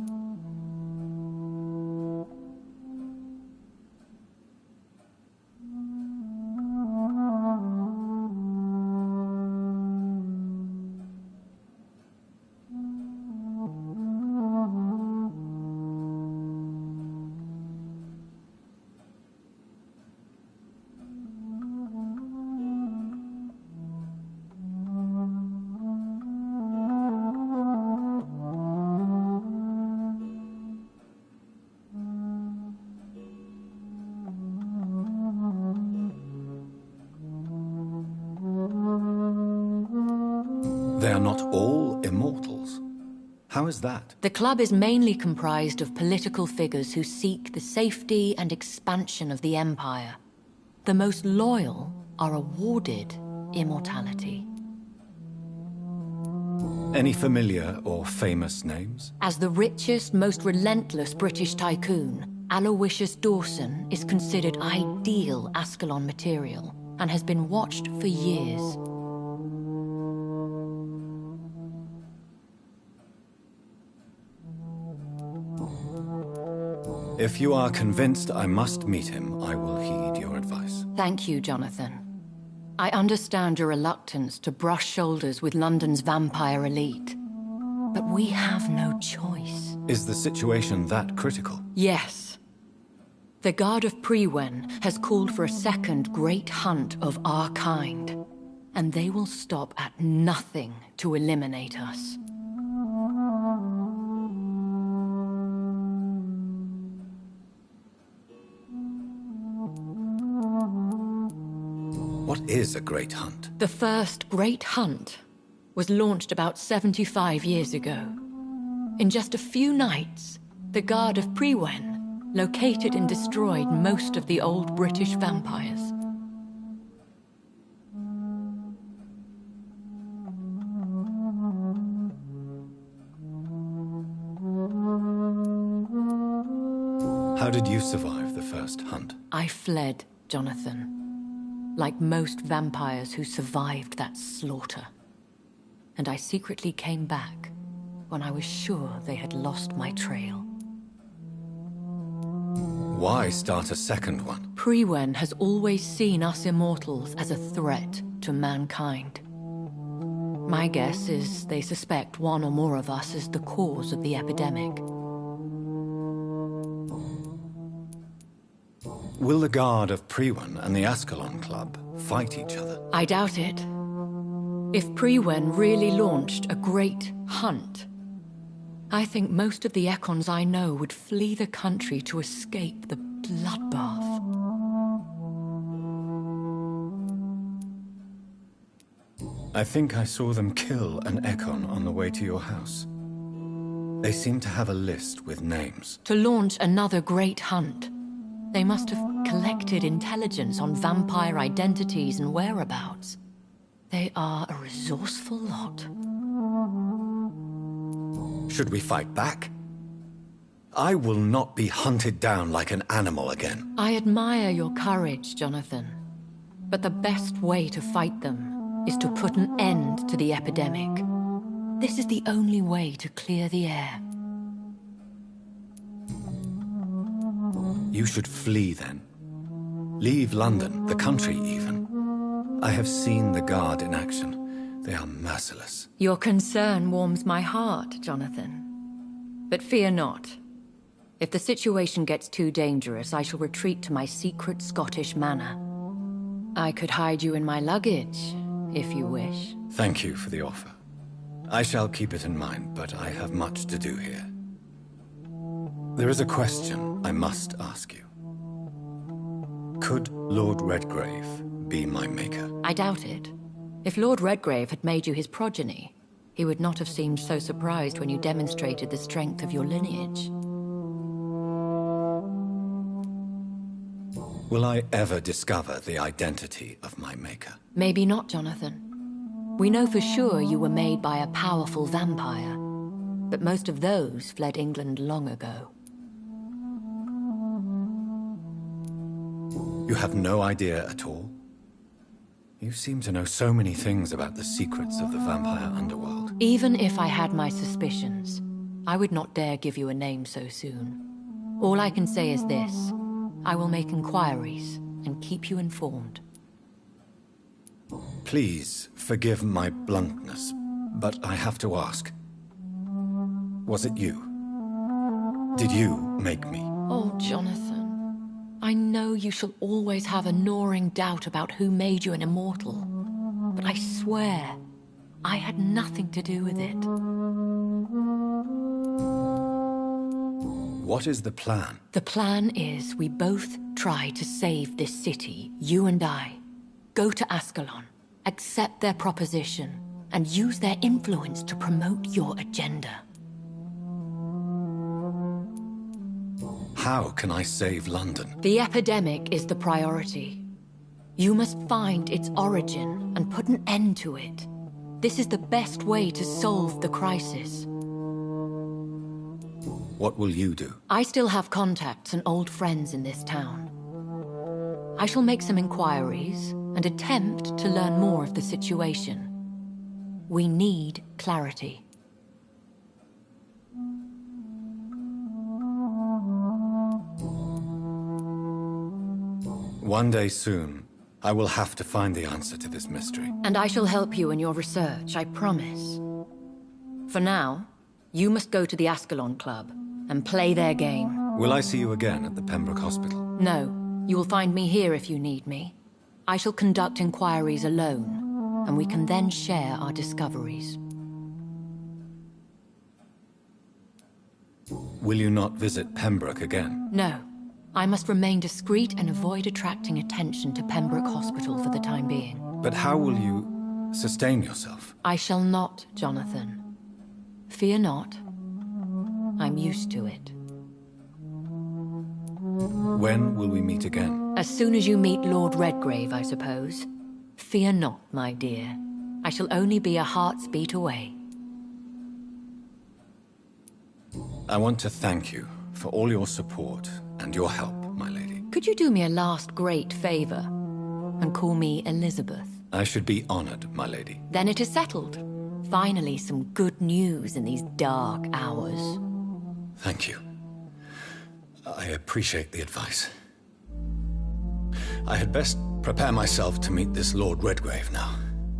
They are not all immortals. How is that? The club is mainly comprised of political figures who seek the safety and expansion of the Empire. The most loyal are awarded immortality. Any familiar or famous names? As the richest, most relentless British tycoon, Aloysius Dawson is considered ideal Ascalon material and has been watched for years. If you are convinced I must meet him, I will heed your advice. Thank you, Jonathan. I understand your reluctance to brush shoulders with London's vampire elite. But we have no choice. Is the situation that critical? Yes. The Guard of Prewen has called for a second great hunt of our kind. And they will stop at nothing to eliminate us. What is a great hunt? The first great hunt was launched about 75 years ago. In just a few nights, the Guard of Prewen located and destroyed most of the old British vampires. How did you survive the first hunt? I fled, Jonathan. Like most vampires who survived that slaughter. And I secretly came back when I was sure they had lost my trail. Why start a second one? Prewen has always seen us immortals as a threat to mankind. My guess is they suspect one or more of us as the cause of the epidemic. Will the Guard of Prewen and the Ascalon Club fight each other? I doubt it. If Prewen really launched a great hunt, I think most of the Ekons I know would flee the country to escape the bloodbath. I think I saw them kill an Ekon on the way to your house. They seem to have a list with names. To launch another great hunt, they must have collected intelligence on vampire identities and whereabouts. They are a resourceful lot. Should we fight back? I will not be hunted down like an animal again. I admire your courage, Jonathan. But the best way to fight them is to put an end to the epidemic. This is the only way to clear the air. You should flee then. Leave London, the country even. I have seen the Guard in action. They are merciless. Your concern warms my heart, Jonathan. But fear not. If the situation gets too dangerous, I shall retreat to my secret Scottish manor. I could hide you in my luggage, if you wish. Thank you for the offer. I shall keep it in mind, but I have much to do here. There is a question I must ask you. Could Lord Redgrave be my maker? I doubt it. If Lord Redgrave had made you his progeny, he would not have seemed so surprised when you demonstrated the strength of your lineage. Will I ever discover the identity of my maker? Maybe not, Jonathan. We know for sure you were made by a powerful vampire, but most of those fled England long ago. You have no idea at all? You seem to know so many things about the secrets of the vampire underworld. Even if I had my suspicions, I would not dare give you a name so soon. All I can say is this. I will make inquiries and keep you informed. Please forgive my bluntness, but I have to ask. Was it you? Did you make me? Oh, Jonathan. I know you shall always have a gnawing doubt about who made you an immortal. But I swear, I had nothing to do with it. What is the plan? The plan is we both try to save this city, you and I. Go to Ascalon, accept their proposition, and use their influence to promote your agenda. How can I save London? The epidemic is the priority. You must find its origin and put an end to it. This is the best way to solve the crisis. What will you do? I still have contacts and old friends in this town. I shall make some inquiries and attempt to learn more of the situation. We need clarity. One day soon, I will have to find the answer to this mystery. And I shall help you in your research, I promise. For now, you must go to the Ascalon Club and play their game. Will I see you again at the Pembroke Hospital? No. You will find me here if you need me. I shall conduct inquiries alone, and we can then share our discoveries. Will you not visit Pembroke again? No. I must remain discreet and avoid attracting attention to Pembroke Hospital for the time being. But how will you sustain yourself? I shall not, Jonathan. Fear not. I'm used to it. When will we meet again? As soon as you meet Lord Redgrave, I suppose. Fear not, my dear. I shall only be a heart's beat away. I want to thank you for all your support and your help, my lady. Could you do me a last great favor and call me Elizabeth? I should be honored, my lady. Then it is settled. Finally, some good news in these dark hours. Thank you. I appreciate the advice. I had best prepare myself to meet this Lord Redgrave now.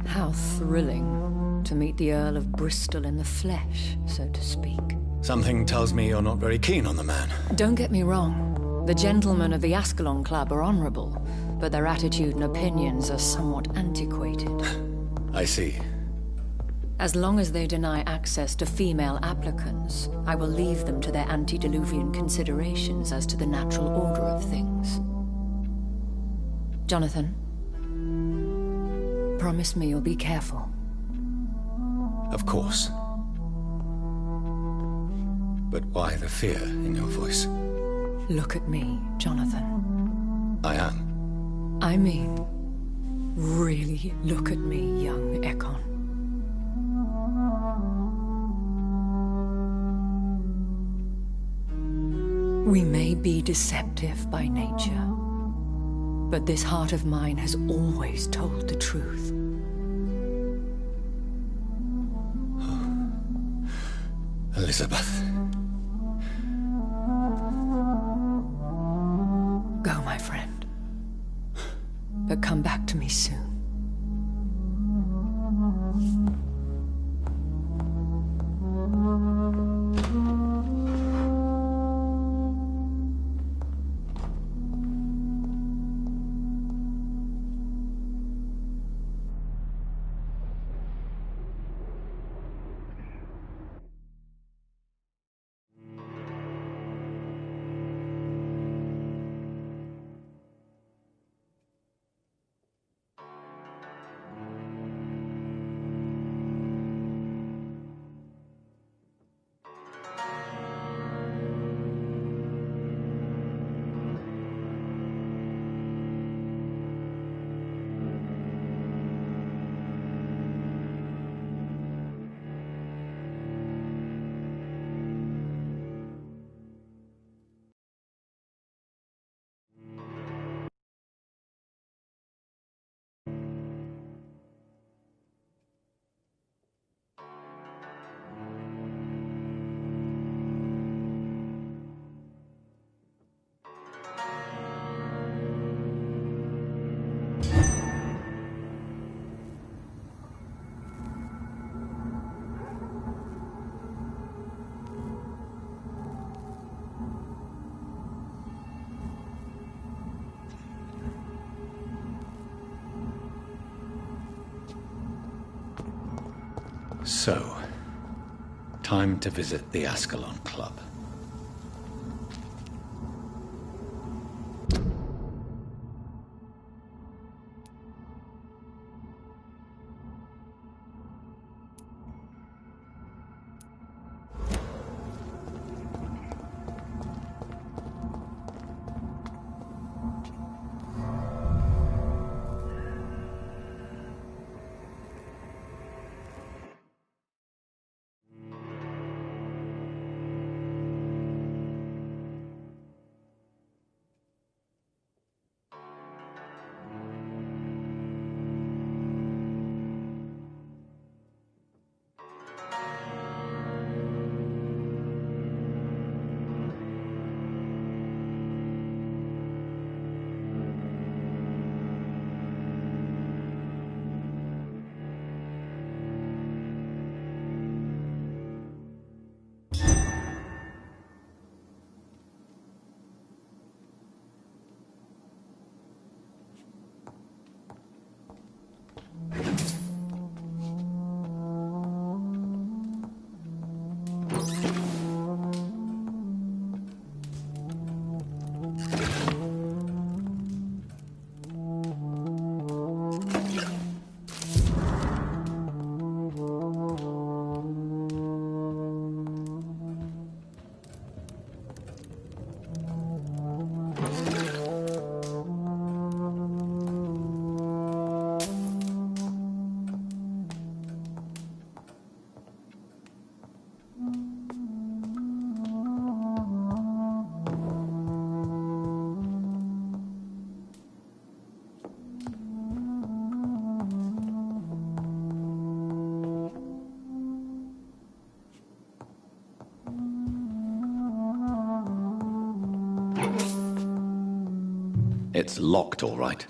How thrilling to meet the Earl of Bristol in the flesh, so to speak. Something tells me you're not very keen on the man. Don't get me wrong. The gentlemen of the Ascalon Club are honorable, but their attitude and opinions are somewhat antiquated. I see. As long as they deny access to female applicants, I will leave them to their antediluvian considerations as to the natural order of things. Jonathan, promise me you'll be careful. Of course. But why the fear in your voice? Look at me, Jonathan. I am. I mean, really look at me, young Ekon. We may be deceptive by nature, but this heart of mine has always told the truth. Elizabeth. Go, my friend. But come back to me soon. So, time to visit the Ascalon Club. It's locked, all right.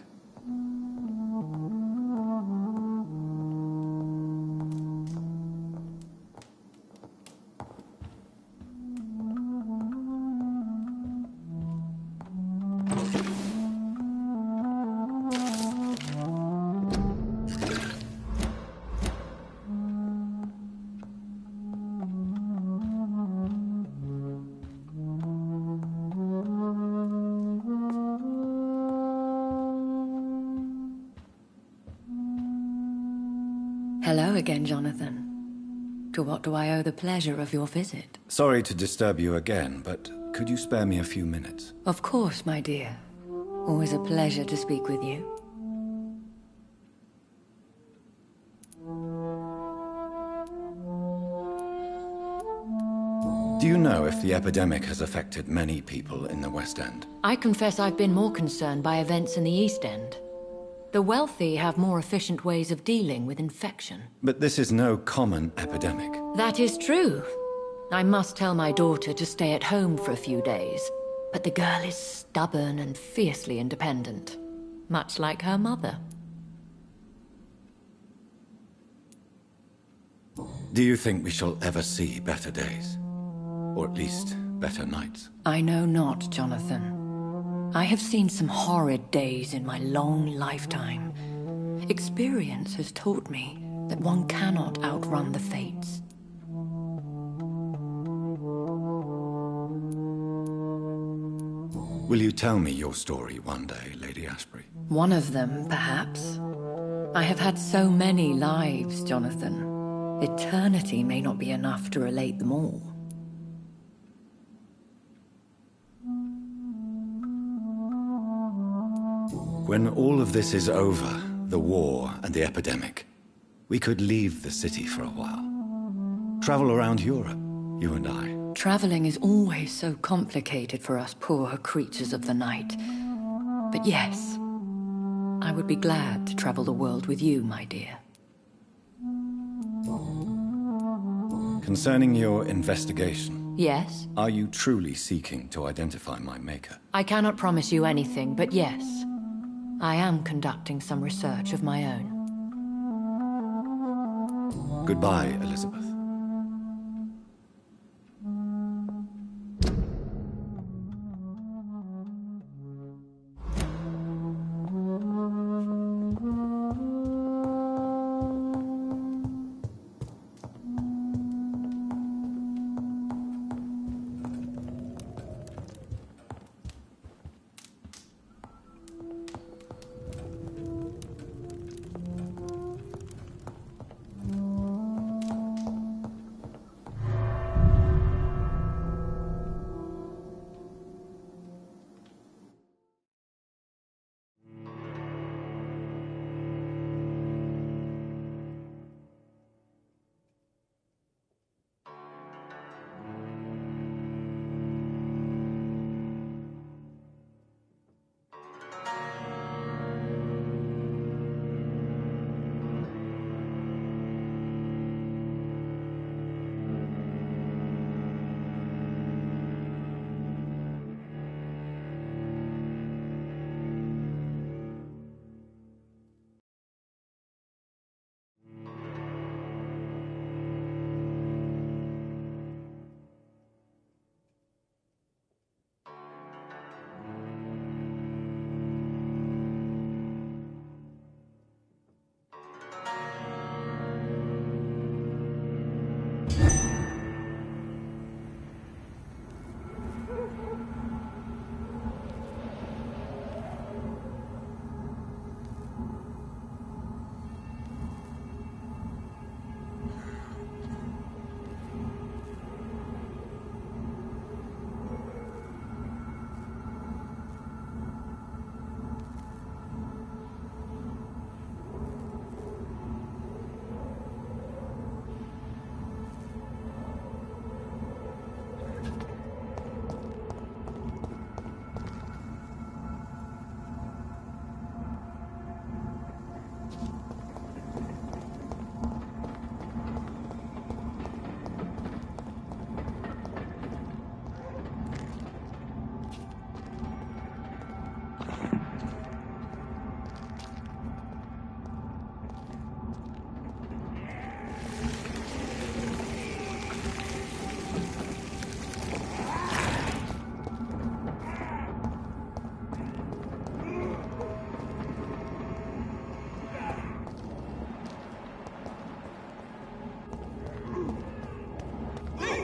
Hello again, Jonathan. To what do I owe the pleasure of your visit? Sorry to disturb you again, but could you spare me a few minutes? Of course, my dear. Always a pleasure to speak with you. Do you know if the epidemic has affected many people in the West End? I confess I've been more concerned by events in the East End. The wealthy have more efficient ways of dealing with infection. But this is no common epidemic. That is true. I must tell my daughter to stay at home for a few days. But the girl is stubborn and fiercely independent. Much like her mother. Do you think we shall ever see better days? Or at least, better nights? I know not, Jonathan. I have seen some horrid days in my long lifetime. Experience has taught me that one cannot outrun the fates. Will you tell me your story one day, Lady Ashbury? One of them, perhaps. I have had so many lives, Jonathan. Eternity may not be enough to relate them all. When all of this is over, the war and the epidemic, we could leave the city for a while. Travel around Europe, you and I. Traveling is always so complicated for us poor creatures of the night. But yes, I would be glad to travel the world with you, my dear. Concerning your investigation... Yes? Are you truly seeking to identify my maker? I cannot promise you anything, but yes. I am conducting some research of my own. Goodbye, Elizabeth.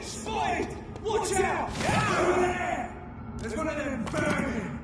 Spotted! Watch out! Over there! There's one of them burning!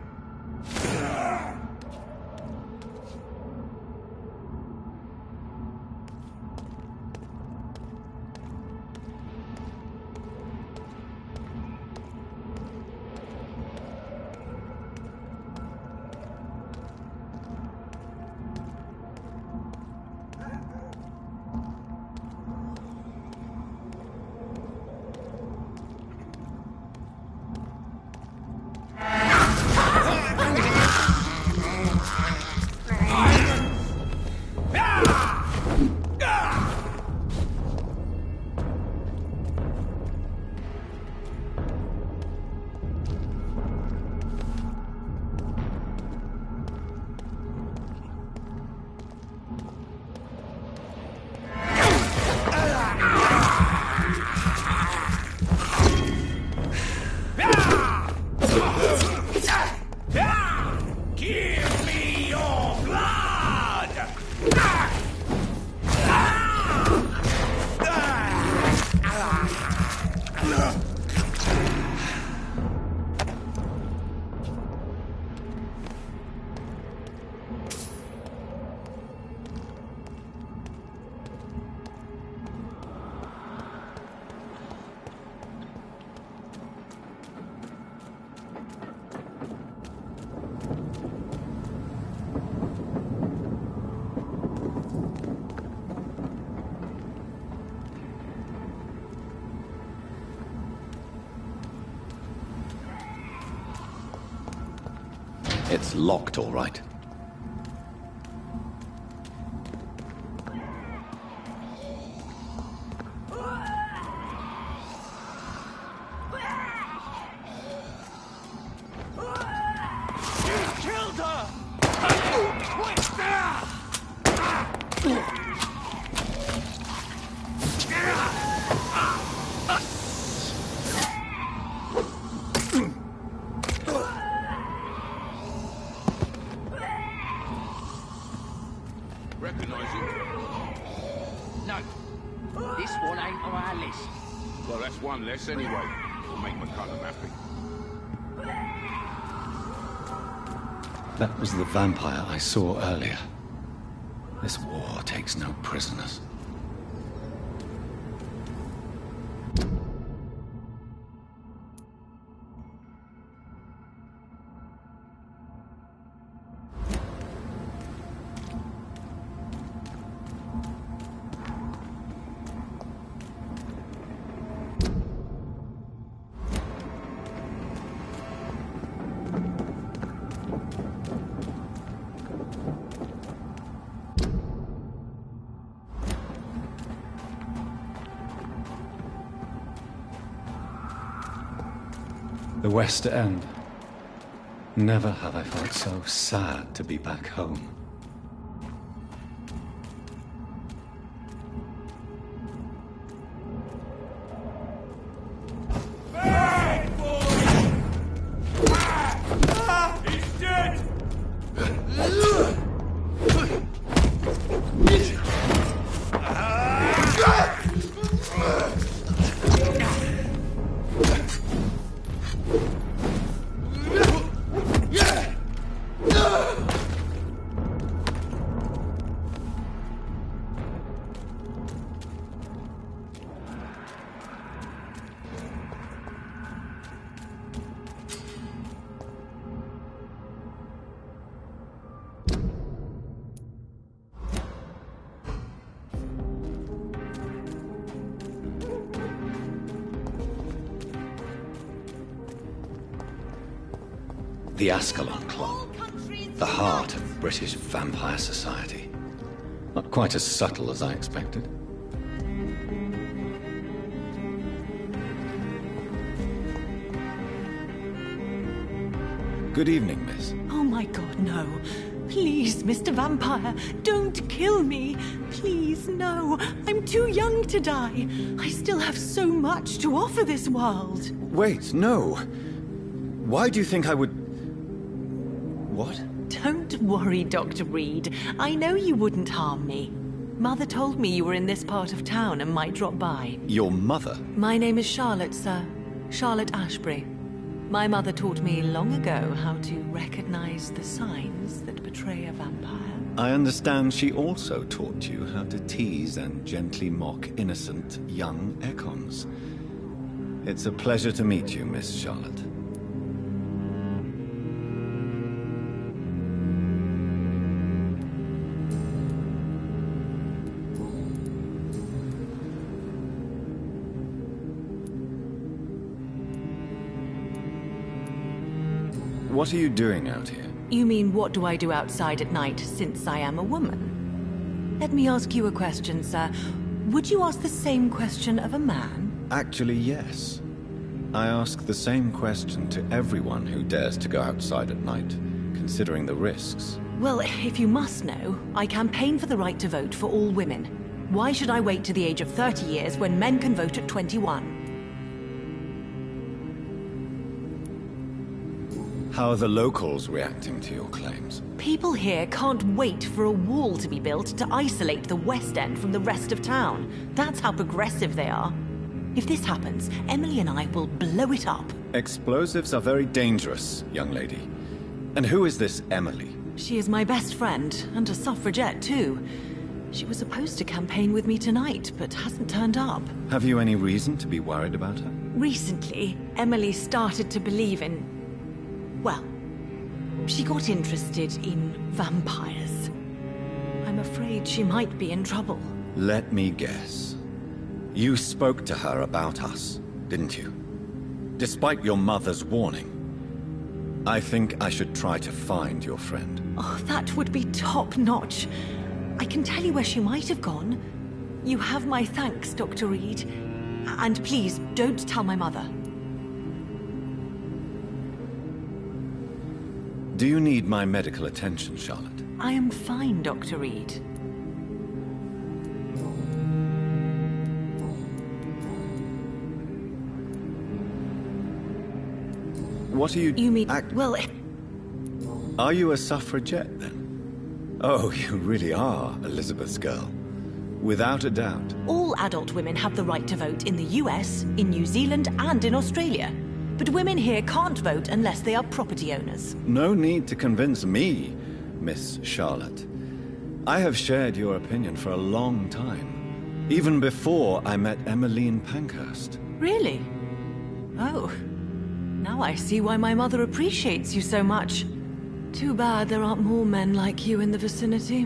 It's locked, all right. Recognize him? No. This one ain't on our list. Well, that's one less anyway. It'll make McCullum happy. That was the vampire I saw earlier. This war takes no prisoners. The West End. Never have I felt so sad to be back home. He's dead! The Ascalon Club, the heart of British vampire society. Not quite as subtle as I expected. Good evening, miss. Oh my god, no. Please, Mr. Vampire, don't kill me. Please, no. I'm too young to die. I still have so much to offer this world. Wait, no. Why do you think I would... What? Don't worry, Dr. Reed. I know you wouldn't harm me. Mother told me you were in this part of town and might drop by. Your mother? My name is Charlotte, sir. Charlotte Ashbury. My mother taught me long ago how to recognize the signs that betray a vampire. I understand she also taught you how to tease and gently mock innocent young Ekons. It's a pleasure to meet you, Miss Charlotte. What are you doing out here? You mean, what do I do outside at night since I am a woman? Let me ask you a question, sir. Would you ask the same question of a man? Actually, yes. I ask the same question to everyone who dares to go outside at night, considering the risks. Well, if you must know, I campaign for the right to vote for all women. Why should I wait to the age of 30 years when men can vote at 21? How are the locals reacting to your claims? People here can't wait for a wall to be built to isolate the West End from the rest of town. That's how progressive they are. If this happens, Emily and I will blow it up. Explosives are very dangerous, young lady. And who is this Emily? She is my best friend, and a suffragette too. She was supposed to campaign with me tonight, but hasn't turned up. Have you any reason to be worried about her? Recently, Emily started to believe in... well, she got interested in vampires. I'm afraid she might be in trouble. Let me guess. You spoke to her about us, didn't you? Despite your mother's warning. I think I should try to find your friend. Oh, that would be top-notch. I can tell you where she might have gone. You have my thanks, Dr. Reed. And please, don't tell my mother. Do you need my medical attention, Charlotte? I am fine, Dr. Reed. What are you... You mean... well... Are you a suffragette, then? Oh, you really are Elizabeth's girl. Without a doubt. All adult women have the right to vote in the US, in New Zealand, and in Australia. But women here can't vote unless they are property owners. No need to convince me, Miss Charlotte. I have shared your opinion for a long time. Even before I met Emmeline Pankhurst. Really? Oh. Now I see why my mother appreciates you so much. Too bad there aren't more men like you in the vicinity.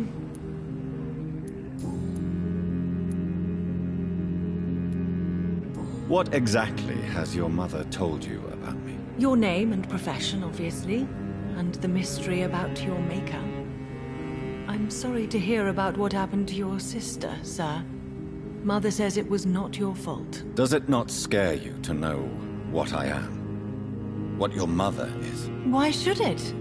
What exactly has your mother told you about me? Your name and profession, obviously. And the mystery about your maker. I'm sorry to hear about what happened to your sister, sir. Mother says it was not your fault. Does it not scare you to know what I am? What your mother is? Why should it?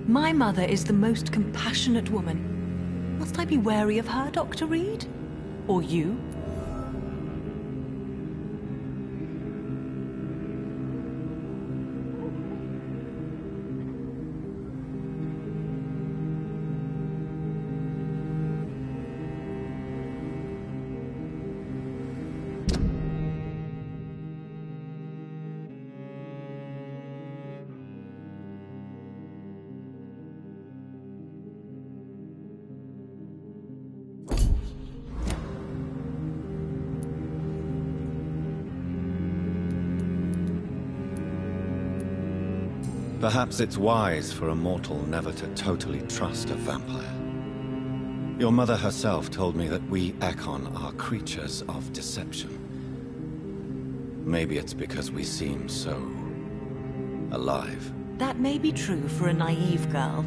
My mother is the most compassionate woman. Must I be wary of her, Dr. Reed? Or you? Perhaps it's wise for a mortal never to totally trust a vampire. Your mother herself told me that we Ekon are creatures of deception. Maybe it's because we seem so... alive. That may be true for a naive girl,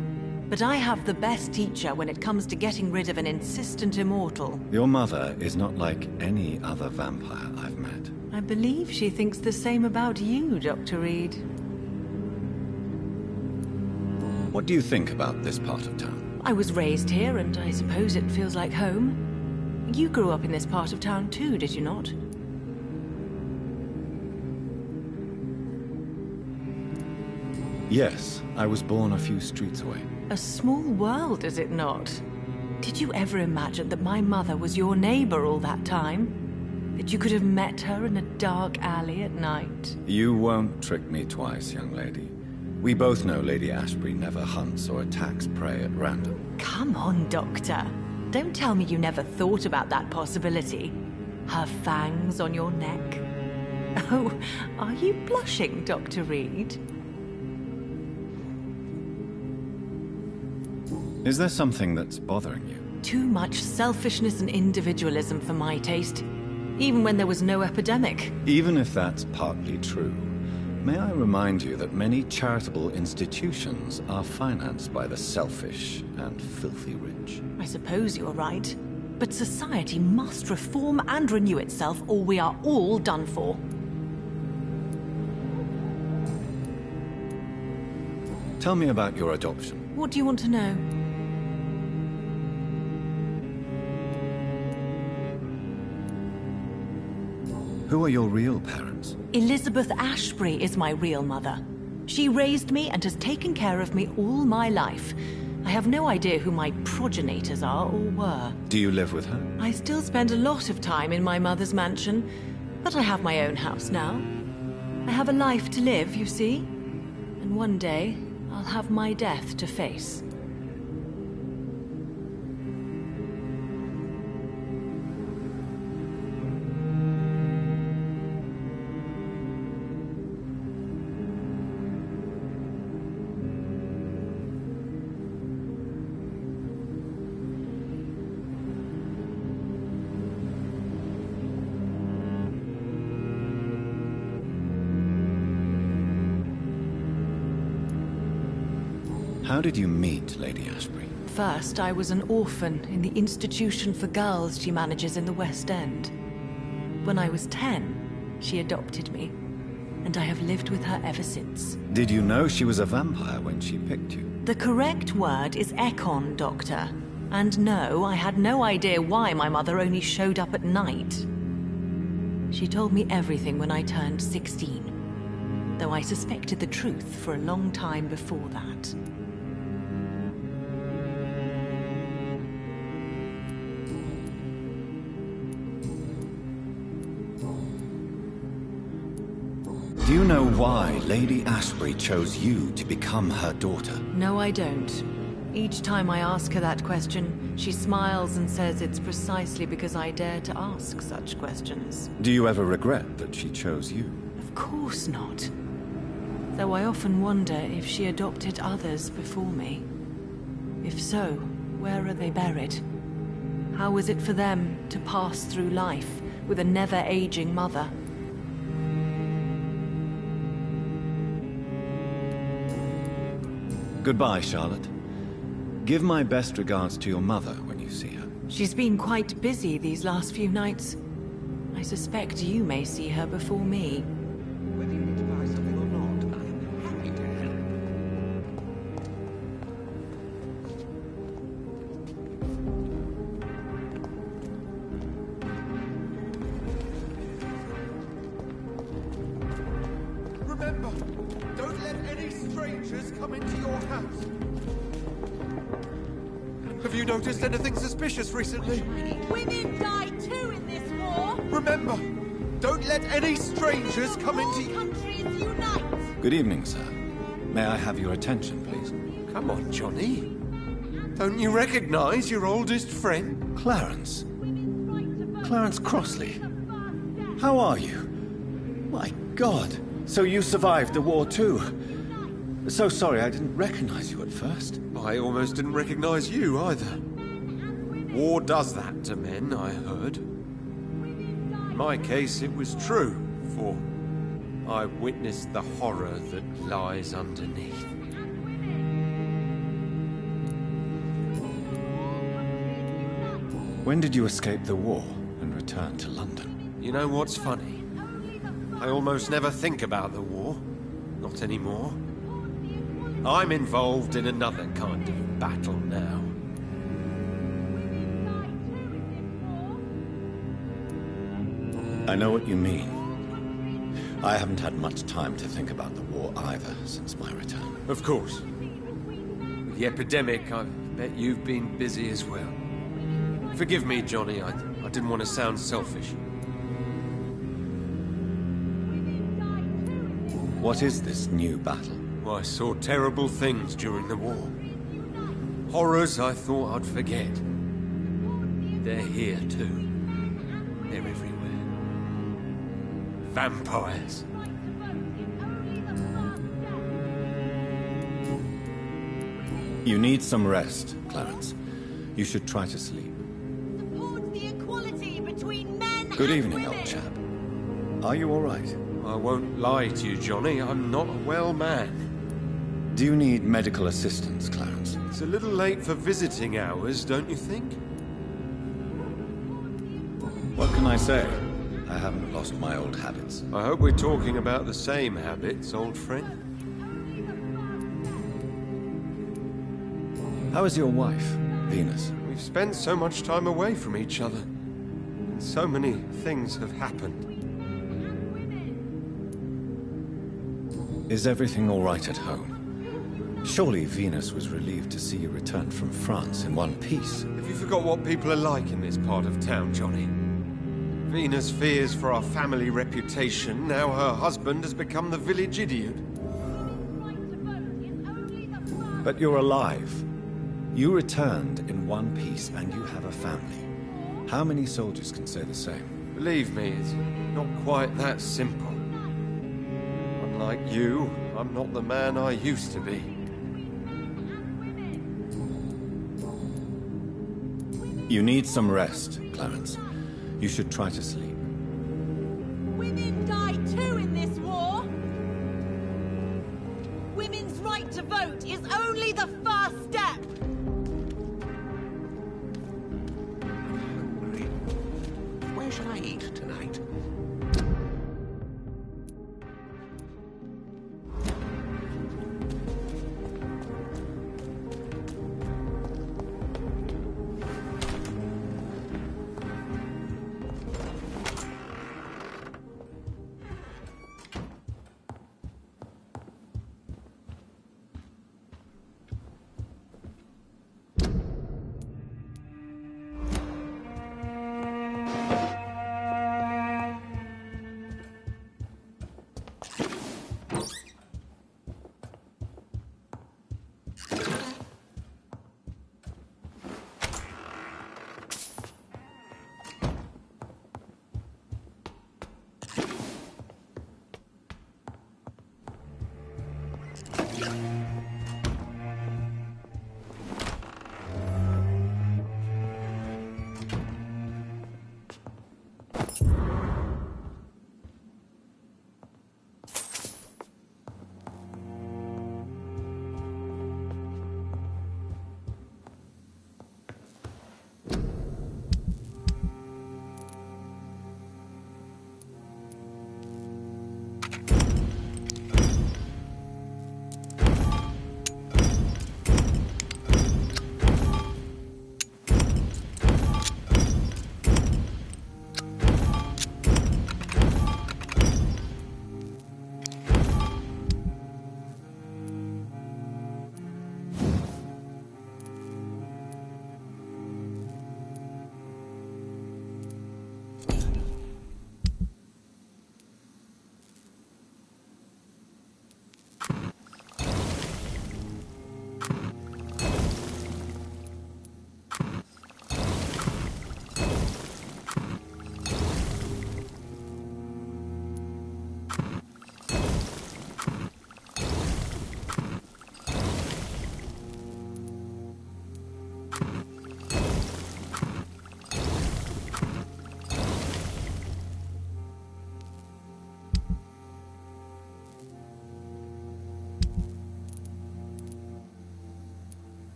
but I have the best teacher when it comes to getting rid of an insistent immortal. Your mother is not like any other vampire I've met. I believe she thinks the same about you, Dr. Reed. What do you think about this part of town? I was raised here, and I suppose it feels like home. You grew up in this part of town too, did you not? Yes, I was born a few streets away. A small world, is it not? Did you ever imagine that my mother was your neighbor all that time? That you could have met her in a dark alley at night? You won't trick me twice, young lady. We both know Lady Ashbury never hunts or attacks prey at random. Come on, Doctor. Don't tell me you never thought about that possibility. Her fangs on your neck. Oh, are you blushing, Dr. Reed? Is there something that's bothering you? Too much selfishness and individualism for my taste. Even when there was no epidemic. Even if that's partly true, may I remind you that many charitable institutions are financed by the selfish and filthy rich. I suppose you're right. But society must reform and renew itself, or we are all done for. Tell me about your adoption. What do you want to know? Who are your real parents? Elizabeth Ashbury is my real mother. She raised me and has taken care of me all my life. I have no idea who my progenitors are or were. Do you live with her? I still spend a lot of time in my mother's mansion, but I have my own house now. I have a life to live, you see. And one day, I'll have my death to face. How did you meet Lady Ashbury? First, I was an orphan in the institution for girls she manages in the West End. When I was 10, she adopted me, and I have lived with her ever since. Did you know she was a vampire when she picked you? The correct word is Ekon, Doctor. And no, I had no idea why my mother only showed up at night. She told me everything when I turned 16, though I suspected the truth for a long time before that. Do you know why Lady Ashbury chose you to become her daughter? No, I don't. Each time I ask her that question, she smiles and says it's precisely because I dare to ask such questions. Do you ever regret that she chose you? Of course not. Though I often wonder if she adopted others before me. If so, where are they buried? How was it for them to pass through life with a never-aging mother? Goodbye, Charlotte. Give my best regards to your mother when you see her. She's been quite busy these last few nights. I suspect you may see her before me. Whether you need to buy something or not, I am happy to help. Remember, don't let any strangers come into your house. Have you noticed anything suspicious recently? Women die too in this war. Remember, don't let any strangers come into... Countries unite. Good evening, sir. May I have your attention, please? Come on, Johnny. Don't you recognize your oldest friend? Clarence. Clarence Crossley. How are you? My God. So you survived the war too. So sorry I didn't recognize you at first. I almost didn't recognize you either. War does that to men, I heard. In my case, it was true, for I witnessed the horror that lies underneath. When did you escape the war and return to London? You know what's funny? I almost never think about the war. Not anymore. I'm involved in another kind of battle now. I know what you mean. I haven't had much time to think about the war either since my return. Of course. With the epidemic, I bet you've been busy as well. Forgive me, Johnny, I didn't want to sound selfish. What is this new battle? I saw terrible things during the war. Horrors I thought I'd forget. They're here too. They're everywhere. Vampires. You need some rest, Clarence. You should try to sleep. Support the equality between men Good and evening, women. old chap. Are you all right? I won't lie to you, Johnny. I'm not a well man. Do you need medical assistance, Clarence? It's a little late for visiting hours, don't you think? What can I say? I haven't lost my old habits. I hope we're talking about the same habits, old friend. How is your wife, Venus? We've spent so much time away from each other. And so many things have happened. Is everything all right at home? Surely Venus was relieved to see you return from France in one piece. Have you forgot what people are like in this part of town, Johnny? Venus fears for our family reputation. Now her husband has become the village idiot. But you're alive. You returned in one piece and you have a family. How many soldiers can say the same? Believe me, it's not quite that simple. Unlike you, I'm not the man I used to be. You need some rest, Clarence. You should try to sleep. Women die too in this war. Women's right right to vote is only the first step. Hungry. Where shall I eat tonight?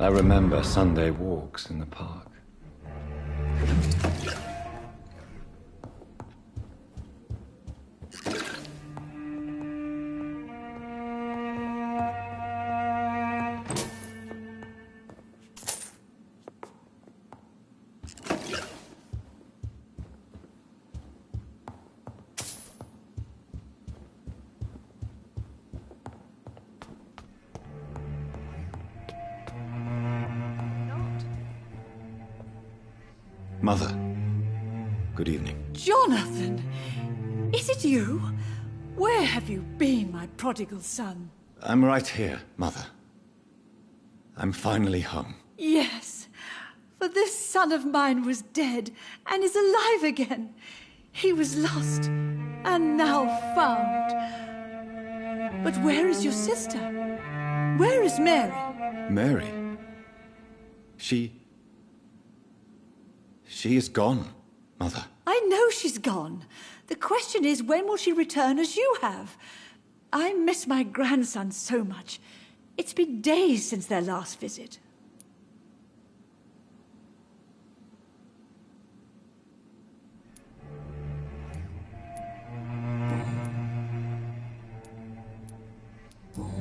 I remember Sunday walks in the park. Mother, good evening. Jonathan! Is it you? Where have you been, my prodigal son? I'm right here, Mother. I'm finally home. Yes, for this son of mine was dead and is alive again. He was lost and now found. But where is your sister? Where is Mary? Mary? She is gone, Mother. I know she's gone. The question is, when will she return as you have? I miss my grandson so much. It's been days since their last visit.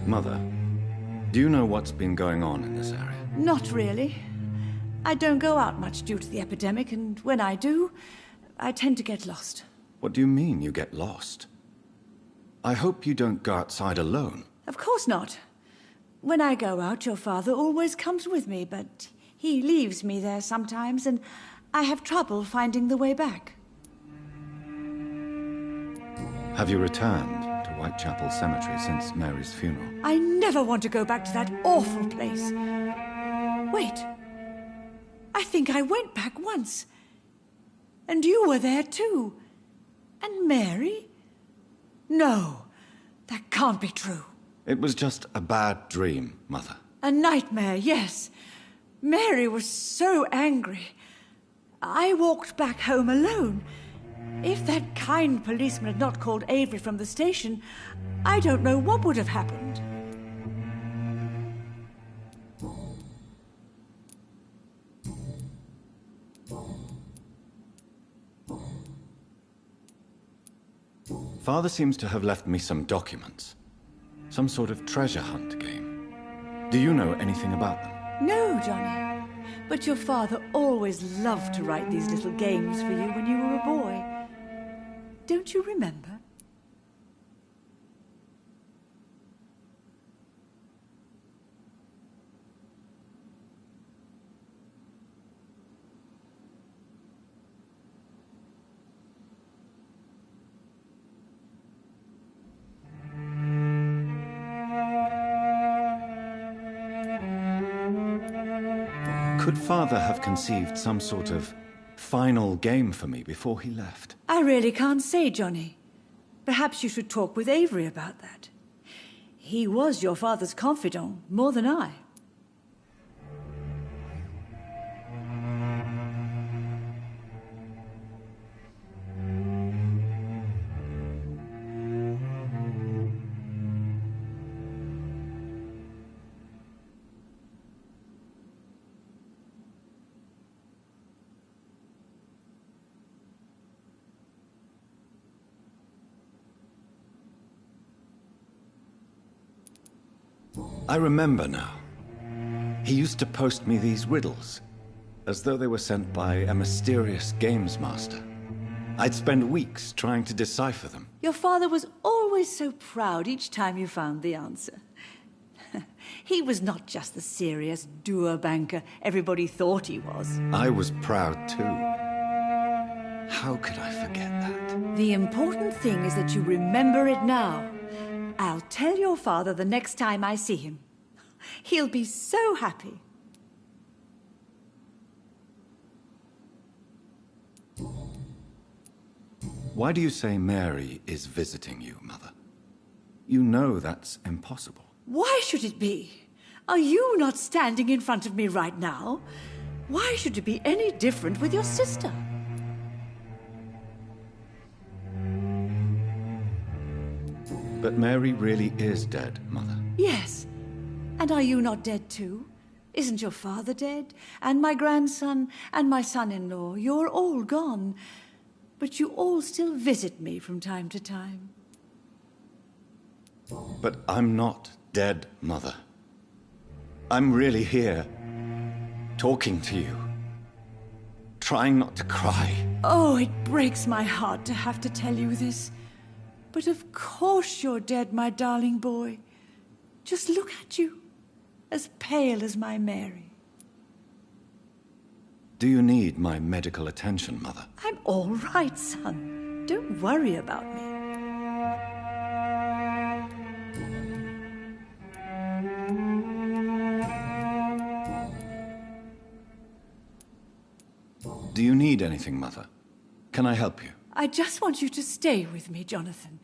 Mother, do you know what's been going on in this area? Not really. I don't go out much due to the epidemic, and when I do, I tend to get lost. What do you mean you get lost? I hope you don't go outside alone. Of course not. When I go out, your father always comes with me, but he leaves me there sometimes, and I have trouble finding the way back. Have you returned to Whitechapel Cemetery since Mary's funeral? I never want to go back to that awful place. Wait. I think I went back once. And you were there too. And Mary? No, that can't be true. It was just a bad dream, Mother. A nightmare, yes. Mary was so angry. I walked back home alone. If that kind policeman had not called Avery from the station, I don't know what would have happened. Father seems to have left me some documents. Some sort of treasure hunt game. Do you know anything about them? No, Johnny. But your father always loved to write these little games for you when you were a boy. Don't you remember? Could Father have conceived some sort of final game for me before he left? I really can't say, Johnny. Perhaps you should talk with Avery about that. He was your father's confidant, more than I. I remember now. He used to post me these riddles, as though they were sent by a mysterious games master. I'd spend weeks trying to decipher them. Your father was always so proud each time you found the answer. He was not just the serious doer banker everybody thought he was. I was proud too. How could I forget that? The important thing is that you remember it now. I'll tell your father the next time I see him. He'll be so happy. Why do you say Mary is visiting you, Mother? You know that's impossible. Why should it be? Are you not standing in front of me right now? Why should it be any different with your sister? But Mary really is dead, Mother. Yes. And are you not dead too? Isn't your father dead? And my grandson, and my son-in-law? You're all gone. But you all still visit me from time to time. But I'm not dead, Mother. I'm really here, talking to you, trying not to cry. Oh, it breaks my heart to have to tell you this. But of course you're dead, my darling boy. Just look at you, as pale as my Mary. Do you need my medical attention, Mother? I'm all right, son. Don't worry about me. Do you need anything, Mother? Can I help you? I just want you to stay with me, Jonathan.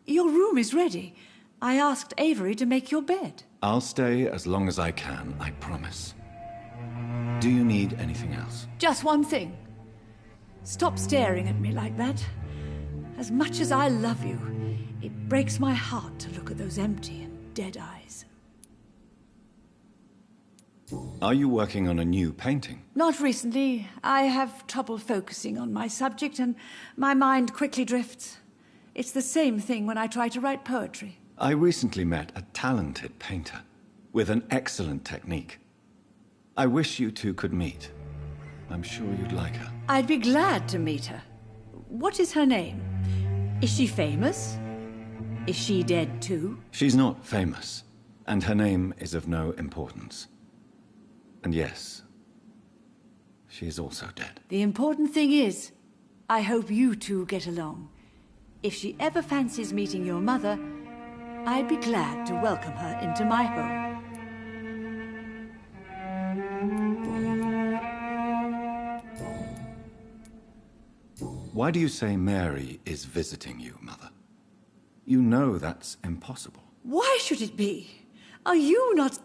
Your room is ready. I asked Avery to make your bed. I'll stay as long as I can, I promise. Do you need anything else? Just one thing. Stop staring at me like that. As much as I love you, it breaks my heart to look at those empty and dead eyes. Are you working on a new painting? Not recently. I have trouble focusing on my subject and my mind quickly drifts. It's the same thing when I try to write poetry. I recently met a talented painter with an excellent technique. I wish you two could meet. I'm sure you'd like her. I'd be glad to meet her. What is her name? Is she famous? Is she dead too? She's not famous, and her name is of no importance. And yes, she is also dead. The important thing is, I hope you two get along. If she ever fancies meeting your mother, I'd be glad to welcome her into my home. Why do you say Mary is visiting you, Mother? You know that's impossible. Why should it be? Are you not...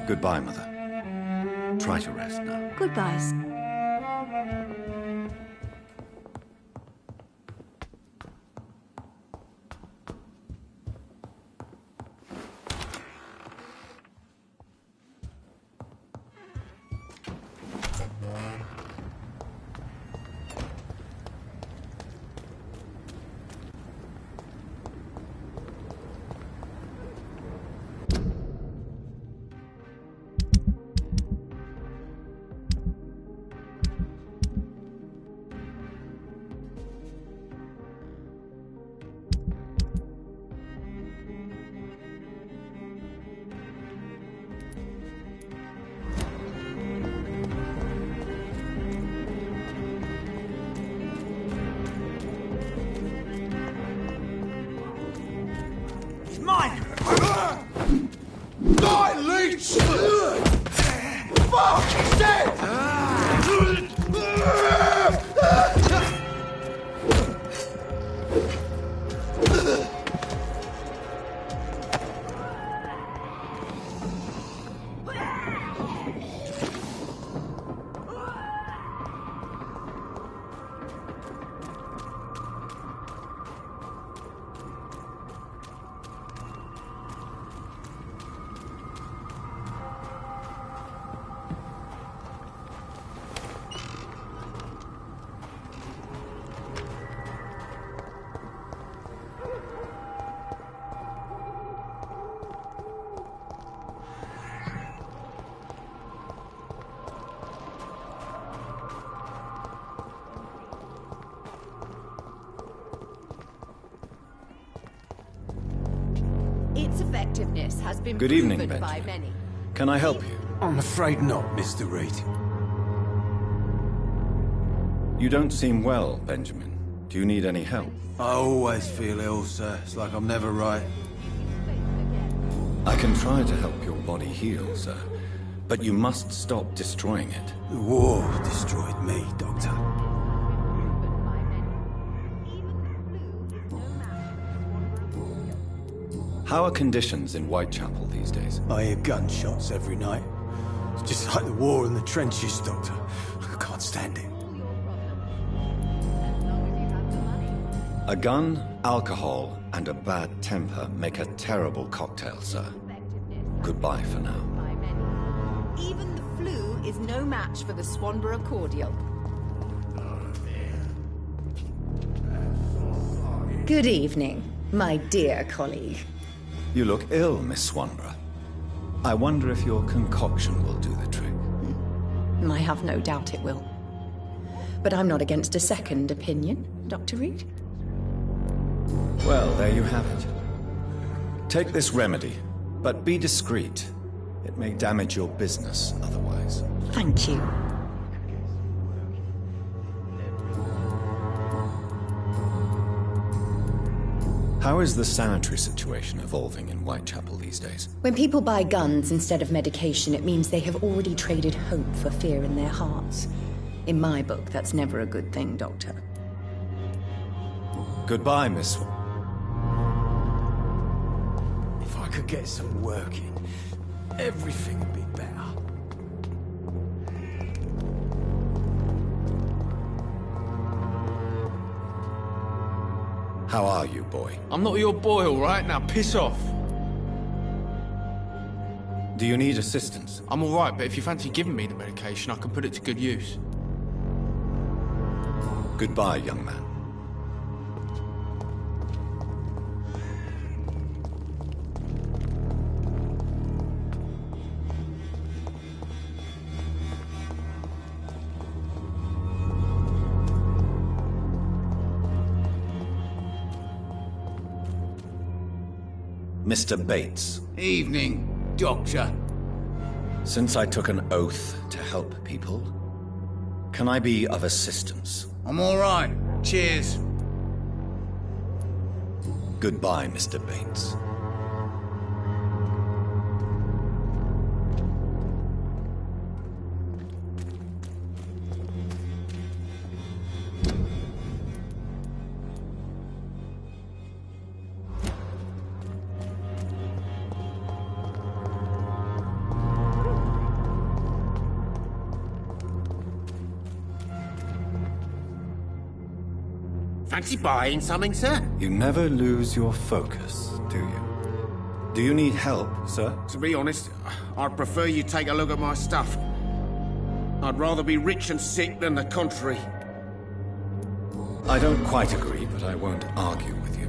Goodbye, Mother. Try to rest now. Goodbye. Mine! Die, leech! Fuck! He's dead! Its effectiveness has been Good evening, proven by Benjamin. many. Can I help you? I'm afraid not, Mr. Reed. You don't seem well, Benjamin. Do you need any help? I always feel ill, sir. It's like I'm never right. I can try to help your body heal, sir. But you must stop destroying it. The war destroyed me, Doctor. How are conditions in Whitechapel these days? I hear gunshots every night. It's just like the war in the trenches, Doctor. I can't stand it. A gun, alcohol, and a bad temper make a terrible cocktail, sir. Goodbye for now. Even the flu is no match for the Swanborough cordial. Good evening, my dear colleague. You look ill, Miss Swanborough. I wonder if your concoction will do the trick. I have no doubt it will. But I'm not against a second opinion, Dr. Reed. Well, there you have it. Take this remedy, but be discreet. It may damage your business otherwise. Thank you. How is the sanitary situation evolving in Whitechapel these days? When people buy guns instead of medication, it means they have already traded hope for fear in their hearts. In my book, that's never a good thing, Doctor. Goodbye, Miss If I could get some work in, everything would be better. How are you, boy? I'm not your boy, all right? Now piss off. Do you need assistance? I'm all right, but if you fancy giving me the medication, I can put it to good use. Goodbye, young man. Mr. Bates. Evening, Doctor. Since I took an oath to help people, can I be of assistance? I'm all right. Cheers. Goodbye, Mr. Bates. Fancy buying something, sir? You never lose your focus, do you? Do you need help, sir? To be honest, I'd prefer you take a look at my stuff. I'd rather be rich and sick than the contrary. I don't quite agree, but I won't argue with you.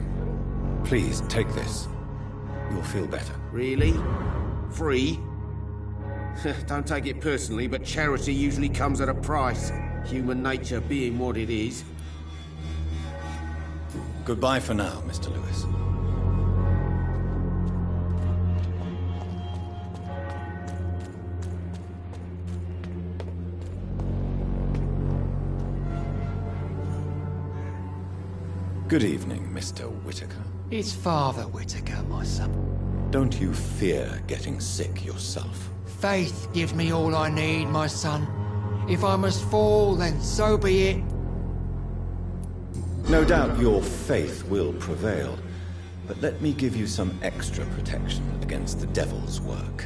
Please, take this. You'll feel better. Really? Free? Don't take it personally, but charity usually comes at a price. Human nature being what it is. Goodbye for now, Mr. Lewis. Good evening, Mr. Whitaker. It's Father Whitaker, my son. Don't you fear getting sick yourself? Faith gives me all I need, my son. If I must fall, then so be it. No doubt your faith will prevail, but let me give you some extra protection against the devil's work.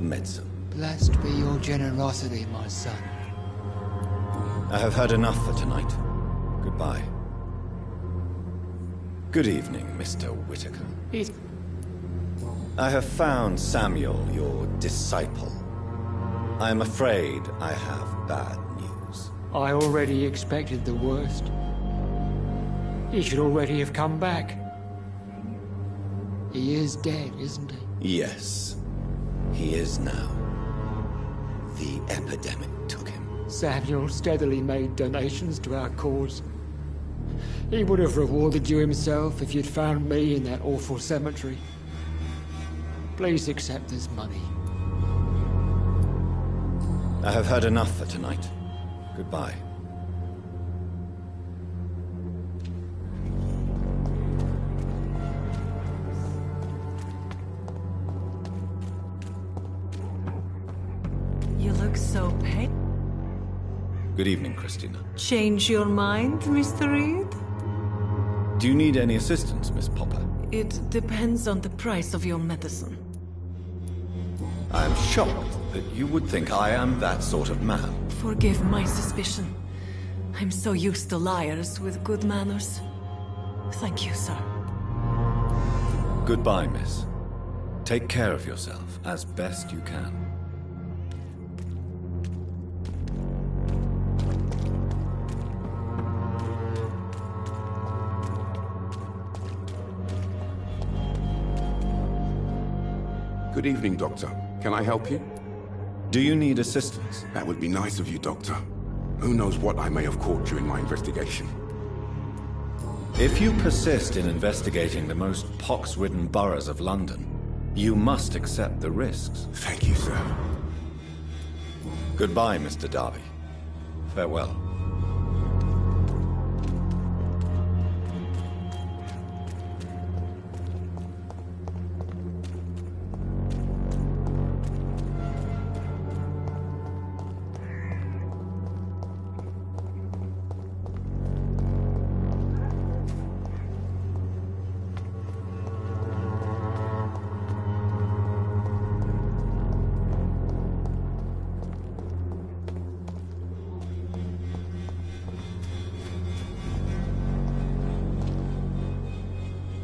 Medicine. Blessed be your generosity, my son. I have had enough for tonight. Goodbye. Good evening, Mr. Whitaker. I have found Samuel, your disciple. I am afraid I have bad news. I already expected the worst. He should already have come back. He is dead, isn't he? Yes, he is now. The epidemic took him. Samuel steadily made donations to our cause. He would have rewarded you himself if you'd found me in that awful cemetery. Please accept this money. I have had enough for tonight. Goodbye. You look so pale. Good evening, Christina. Change your mind, Mr. Reed? Do you need any assistance, Miss Popper? It depends on the price of your medicine. I am shocked that you would think I am that sort of man. Forgive my suspicion. I'm so used to liars with good manners. Thank you, sir. Goodbye, miss. Take care of yourself as best you can. Good evening, Doctor. Can I help you? Do you need assistance? That would be nice of you, Doctor. Who knows what I may have caught during my investigation. If you persist in investigating the most pox-ridden boroughs of London, you must accept the risks. Thank you, sir. Goodbye, Mr. Darby. Farewell.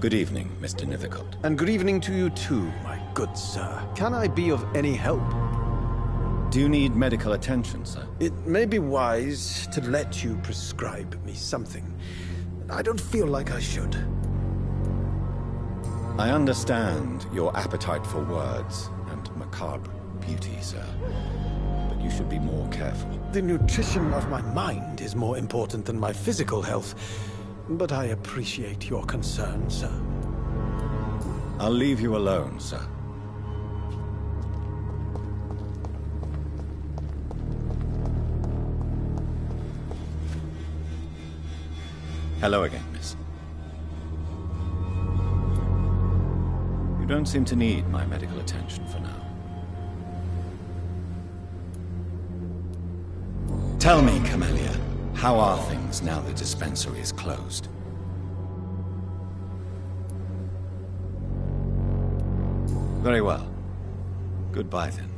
Good evening, Mr. Nethercott. And good evening to you too, my good sir. Can I be of any help? Do you need medical attention, sir? It may be wise to let you prescribe me something. I don't feel like I should. I understand your appetite for words and macabre beauty, sir. But you should be more careful. The nutrition of my mind is more important than my physical health. But I appreciate your concern, sir. I'll leave you alone, sir. Hello again, miss. You don't seem to need my medical attention for now. Tell me, Camellia. How are things now the dispensary is closed? Very well. Goodbye, then.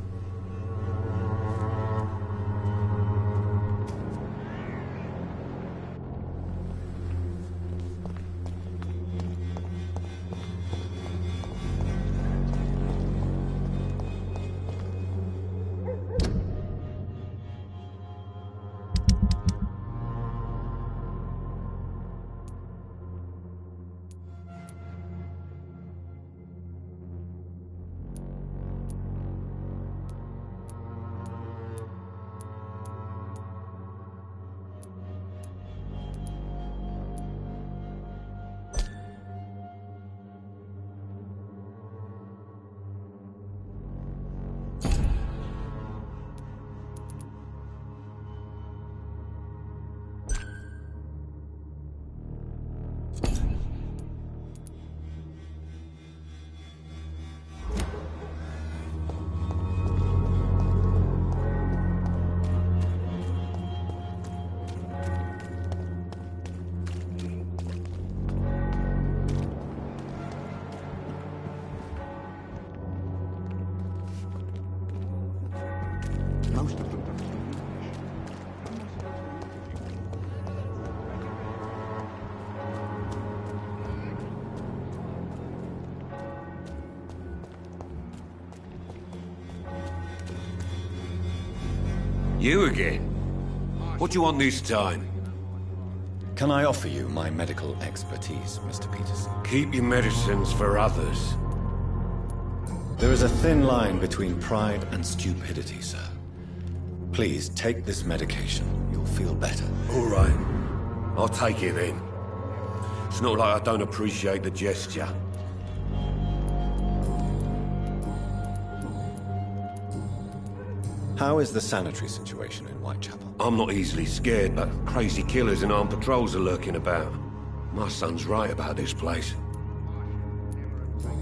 You again? What do you want this time? Can I offer you my medical expertise, Mr. Peterson? Keep your medicines for others. There is a thin line between pride and stupidity, sir. Please, take this medication. You'll feel better. All right. I'll take it then. It's not like I don't appreciate the gesture. How is the sanitary situation in Whitechapel? I'm not easily scared, but crazy killers and armed patrols are lurking about. My son's right about this place.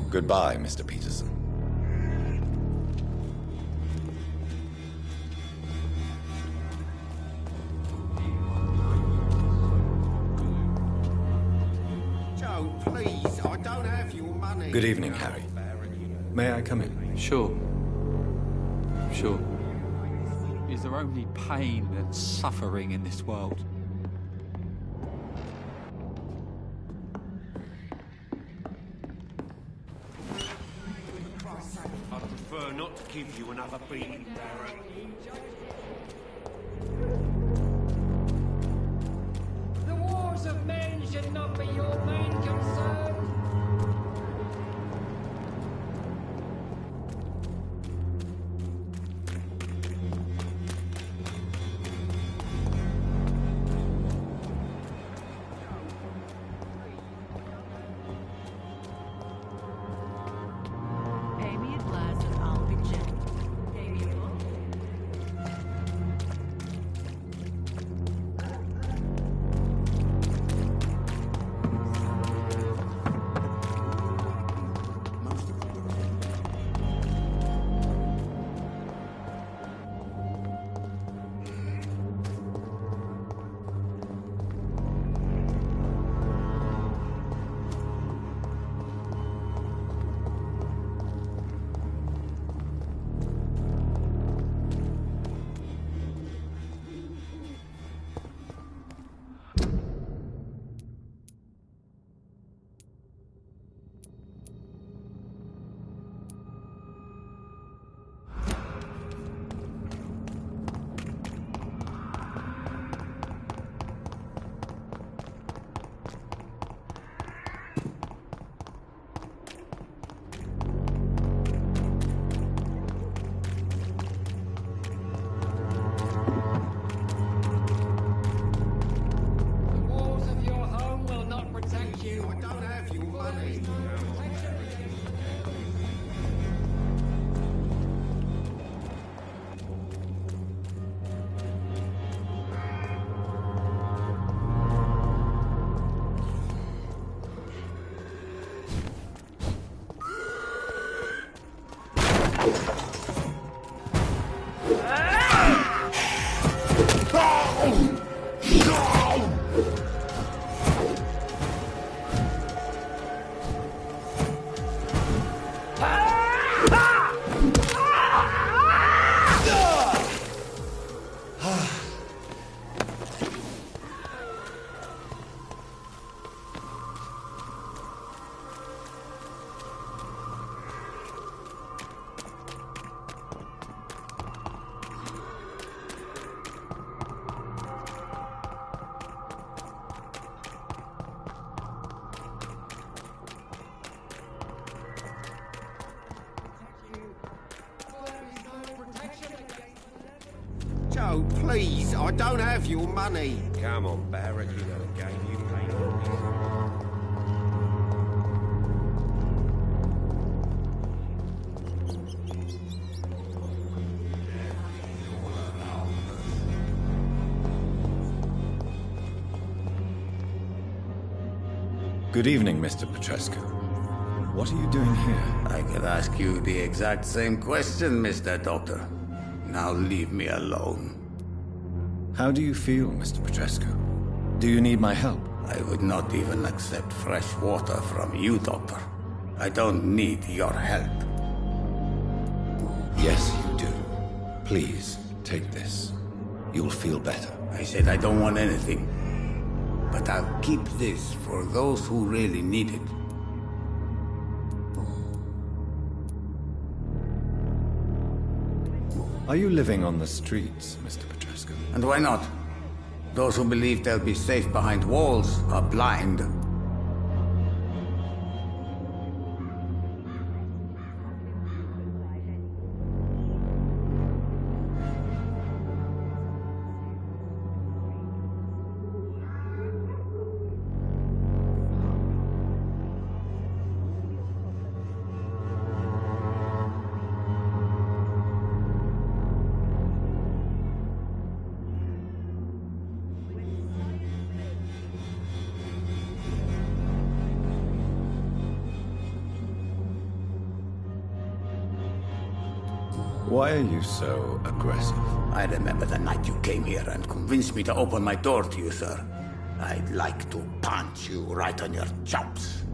Goodbye, Mr. Peterson. Joe, please, I don't have your money. Good evening, Harry. May I come in? Sure. Sure. Is there only pain and suffering in this world? I'd prefer not to give you another beating, Barrett. The wars of men should not be your main concern. Amy at last, and I'll be Jen. Amiable. Joe, please, I don't have your money. Come on, Barrett, you know the game. You pay for Good evening, Mr. Petrescu. What are you doing here? I could ask you the exact same question, Mr. Doctor. Now leave me alone. How do you feel, Mr. Petrescu? Do you need my help? I would not even accept fresh water from you, Doctor. I don't need your help. Yes, you do. Please, take this. You'll feel better. I said I don't want anything. But I'll keep this for those who really need it. Are you living on the streets, Mr. Petrescu? And why not? Those who believe they'll be safe behind walls are blind. Why are you so aggressive? I remember the night you came here and convinced me to open my door to you, sir. I'd like to punch you right on your chops.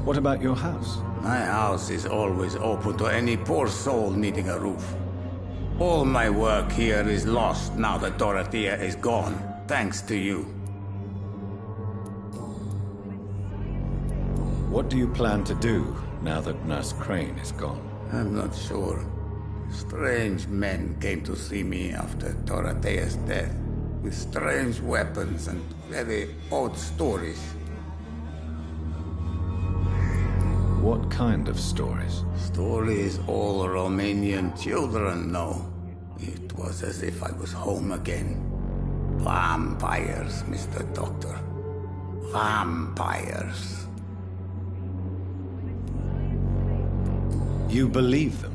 What about your house? My house is always open to any poor soul needing a roof. All my work here is lost now that Dorothea is gone, thanks to you. What do you plan to do now that Nurse Crane is gone? I'm not sure. Strange men came to see me after Dorothea's death, with strange weapons and very odd stories. What kind of stories? Stories all Romanian children know. It was as if I was home again. Vampires, Mr. Doctor. Vampires. You believe them?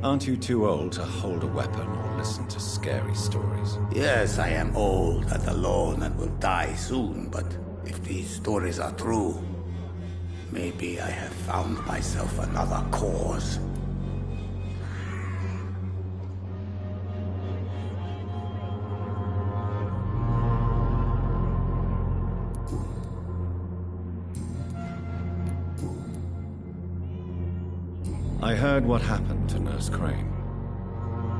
Aren't you too old to hold a weapon or listen to scary stories? Yes, I am old and alone and will die soon, but if these stories are true, maybe I have found myself another cause. I heard what happened to Nurse Crane.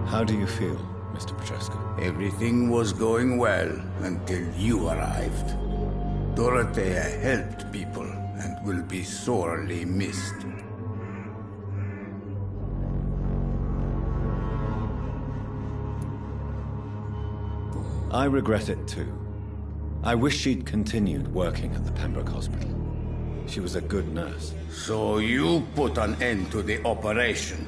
How do you feel, Mr. Petrescu? Everything was going well until you arrived. Dorothea helped people and will be sorely missed. I regret it too. I wish she'd continued working at the Pembroke Hospital. She was a good nurse. So you put an end to the operation?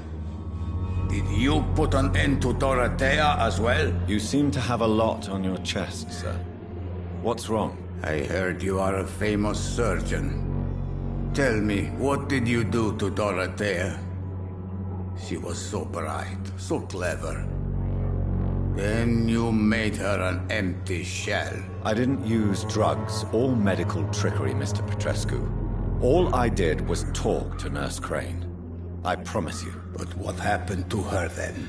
Did you put an end to Dorothea as well? You seem to have a lot on your chest, sir. What's wrong? I heard you are a famous surgeon. Tell me, what did you do to Dorothea? She was so bright, so clever. Then you made her an empty shell. I didn't use drugs or medical trickery, Mr. Petrescu. All I did was talk to Nurse Crane. I promise you. But what happened to her then?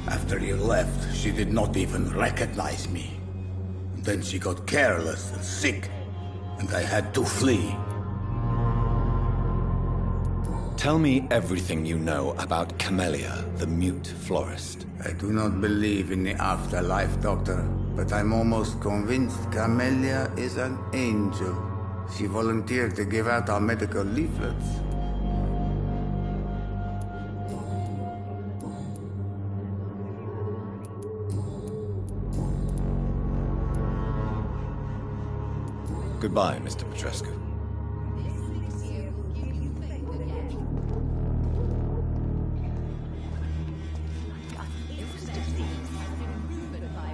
After you left, she did not even recognize me. Then she got careless and sick, and I had to flee. Tell me everything you know about Camellia, the mute florist. I do not believe in the afterlife, Doctor, but I'm almost convinced Camellia is an angel. She volunteered to give out our medical leaflets. Goodbye, Mr. Petrescu.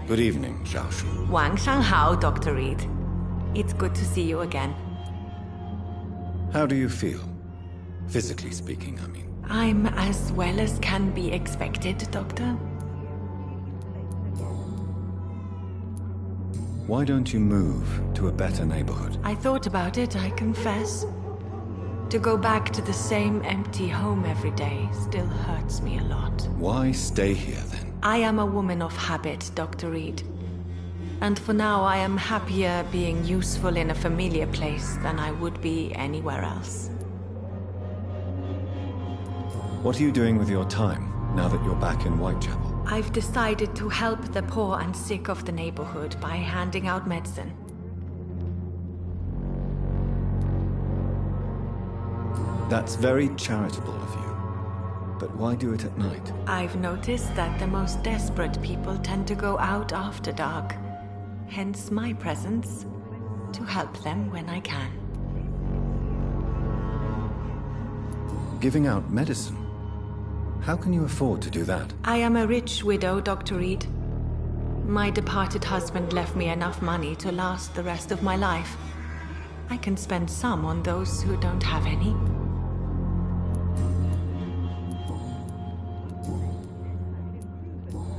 Good evening, Zhao Shu. 晚上好, Dr. Reed. It's good to see you again. How do you feel? Physically speaking, I mean. I'm as well as can be expected, Doctor. Why don't you move to a better neighborhood? I thought about it, I confess. To go back to the same empty home every day still hurts me a lot. Why stay here, then? I am a woman of habit, Dr. Reed. And for now, I am happier being useful in a familiar place than I would be anywhere else. What are you doing with your time, now that you're back in Whitechapel? I've decided to help the poor and sick of the neighborhood by handing out medicine. That's very charitable of you. But why do it at night? I've noticed that the most desperate people tend to go out after dark. Hence my presence, to help them when I can. Giving out medicine? How can you afford to do that? I am a rich widow, Dr. Reed. My departed husband left me enough money to last the rest of my life. I can spend some on those who don't have any.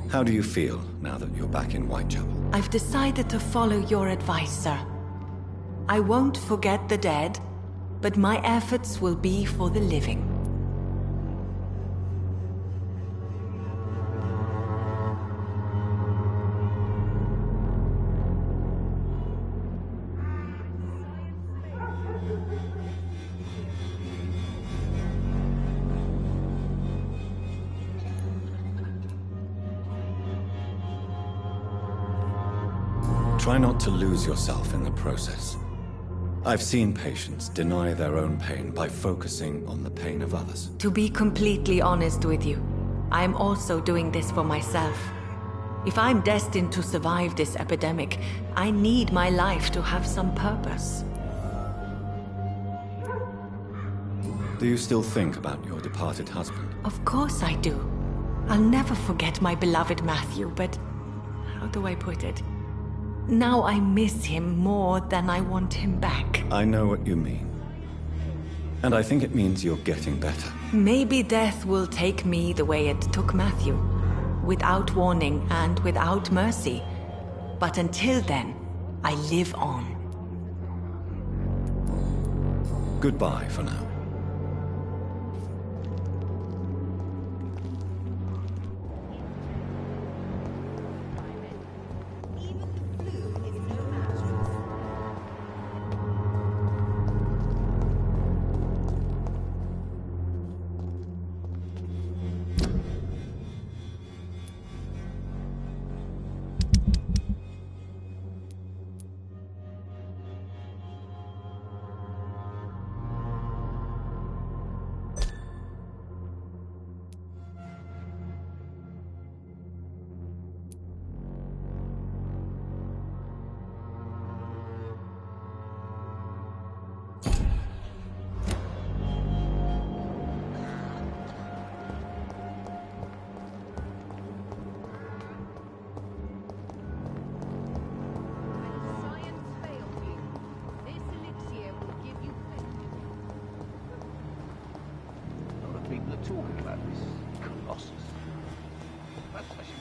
How do you feel now that you're back in Whitechapel? I've decided to follow your advice, sir. I won't forget the dead, but my efforts will be for the living. Try not to lose yourself in the process. I've seen patients deny their own pain by focusing on the pain of others. To be completely honest with you, I'm also doing this for myself. If I'm destined to survive this epidemic, I need my life to have some purpose. Do you still think about your departed husband? Of course I do. I'll never forget my beloved Matthew, but how do I put it? Now I miss him more than I want him back. I know what you mean. And I think it means you're getting better. Maybe death will take me the way it took Matthew. Without warning and without mercy. But until then, I live on. Goodbye for now. Talking about this Colossus. Perhaps I should...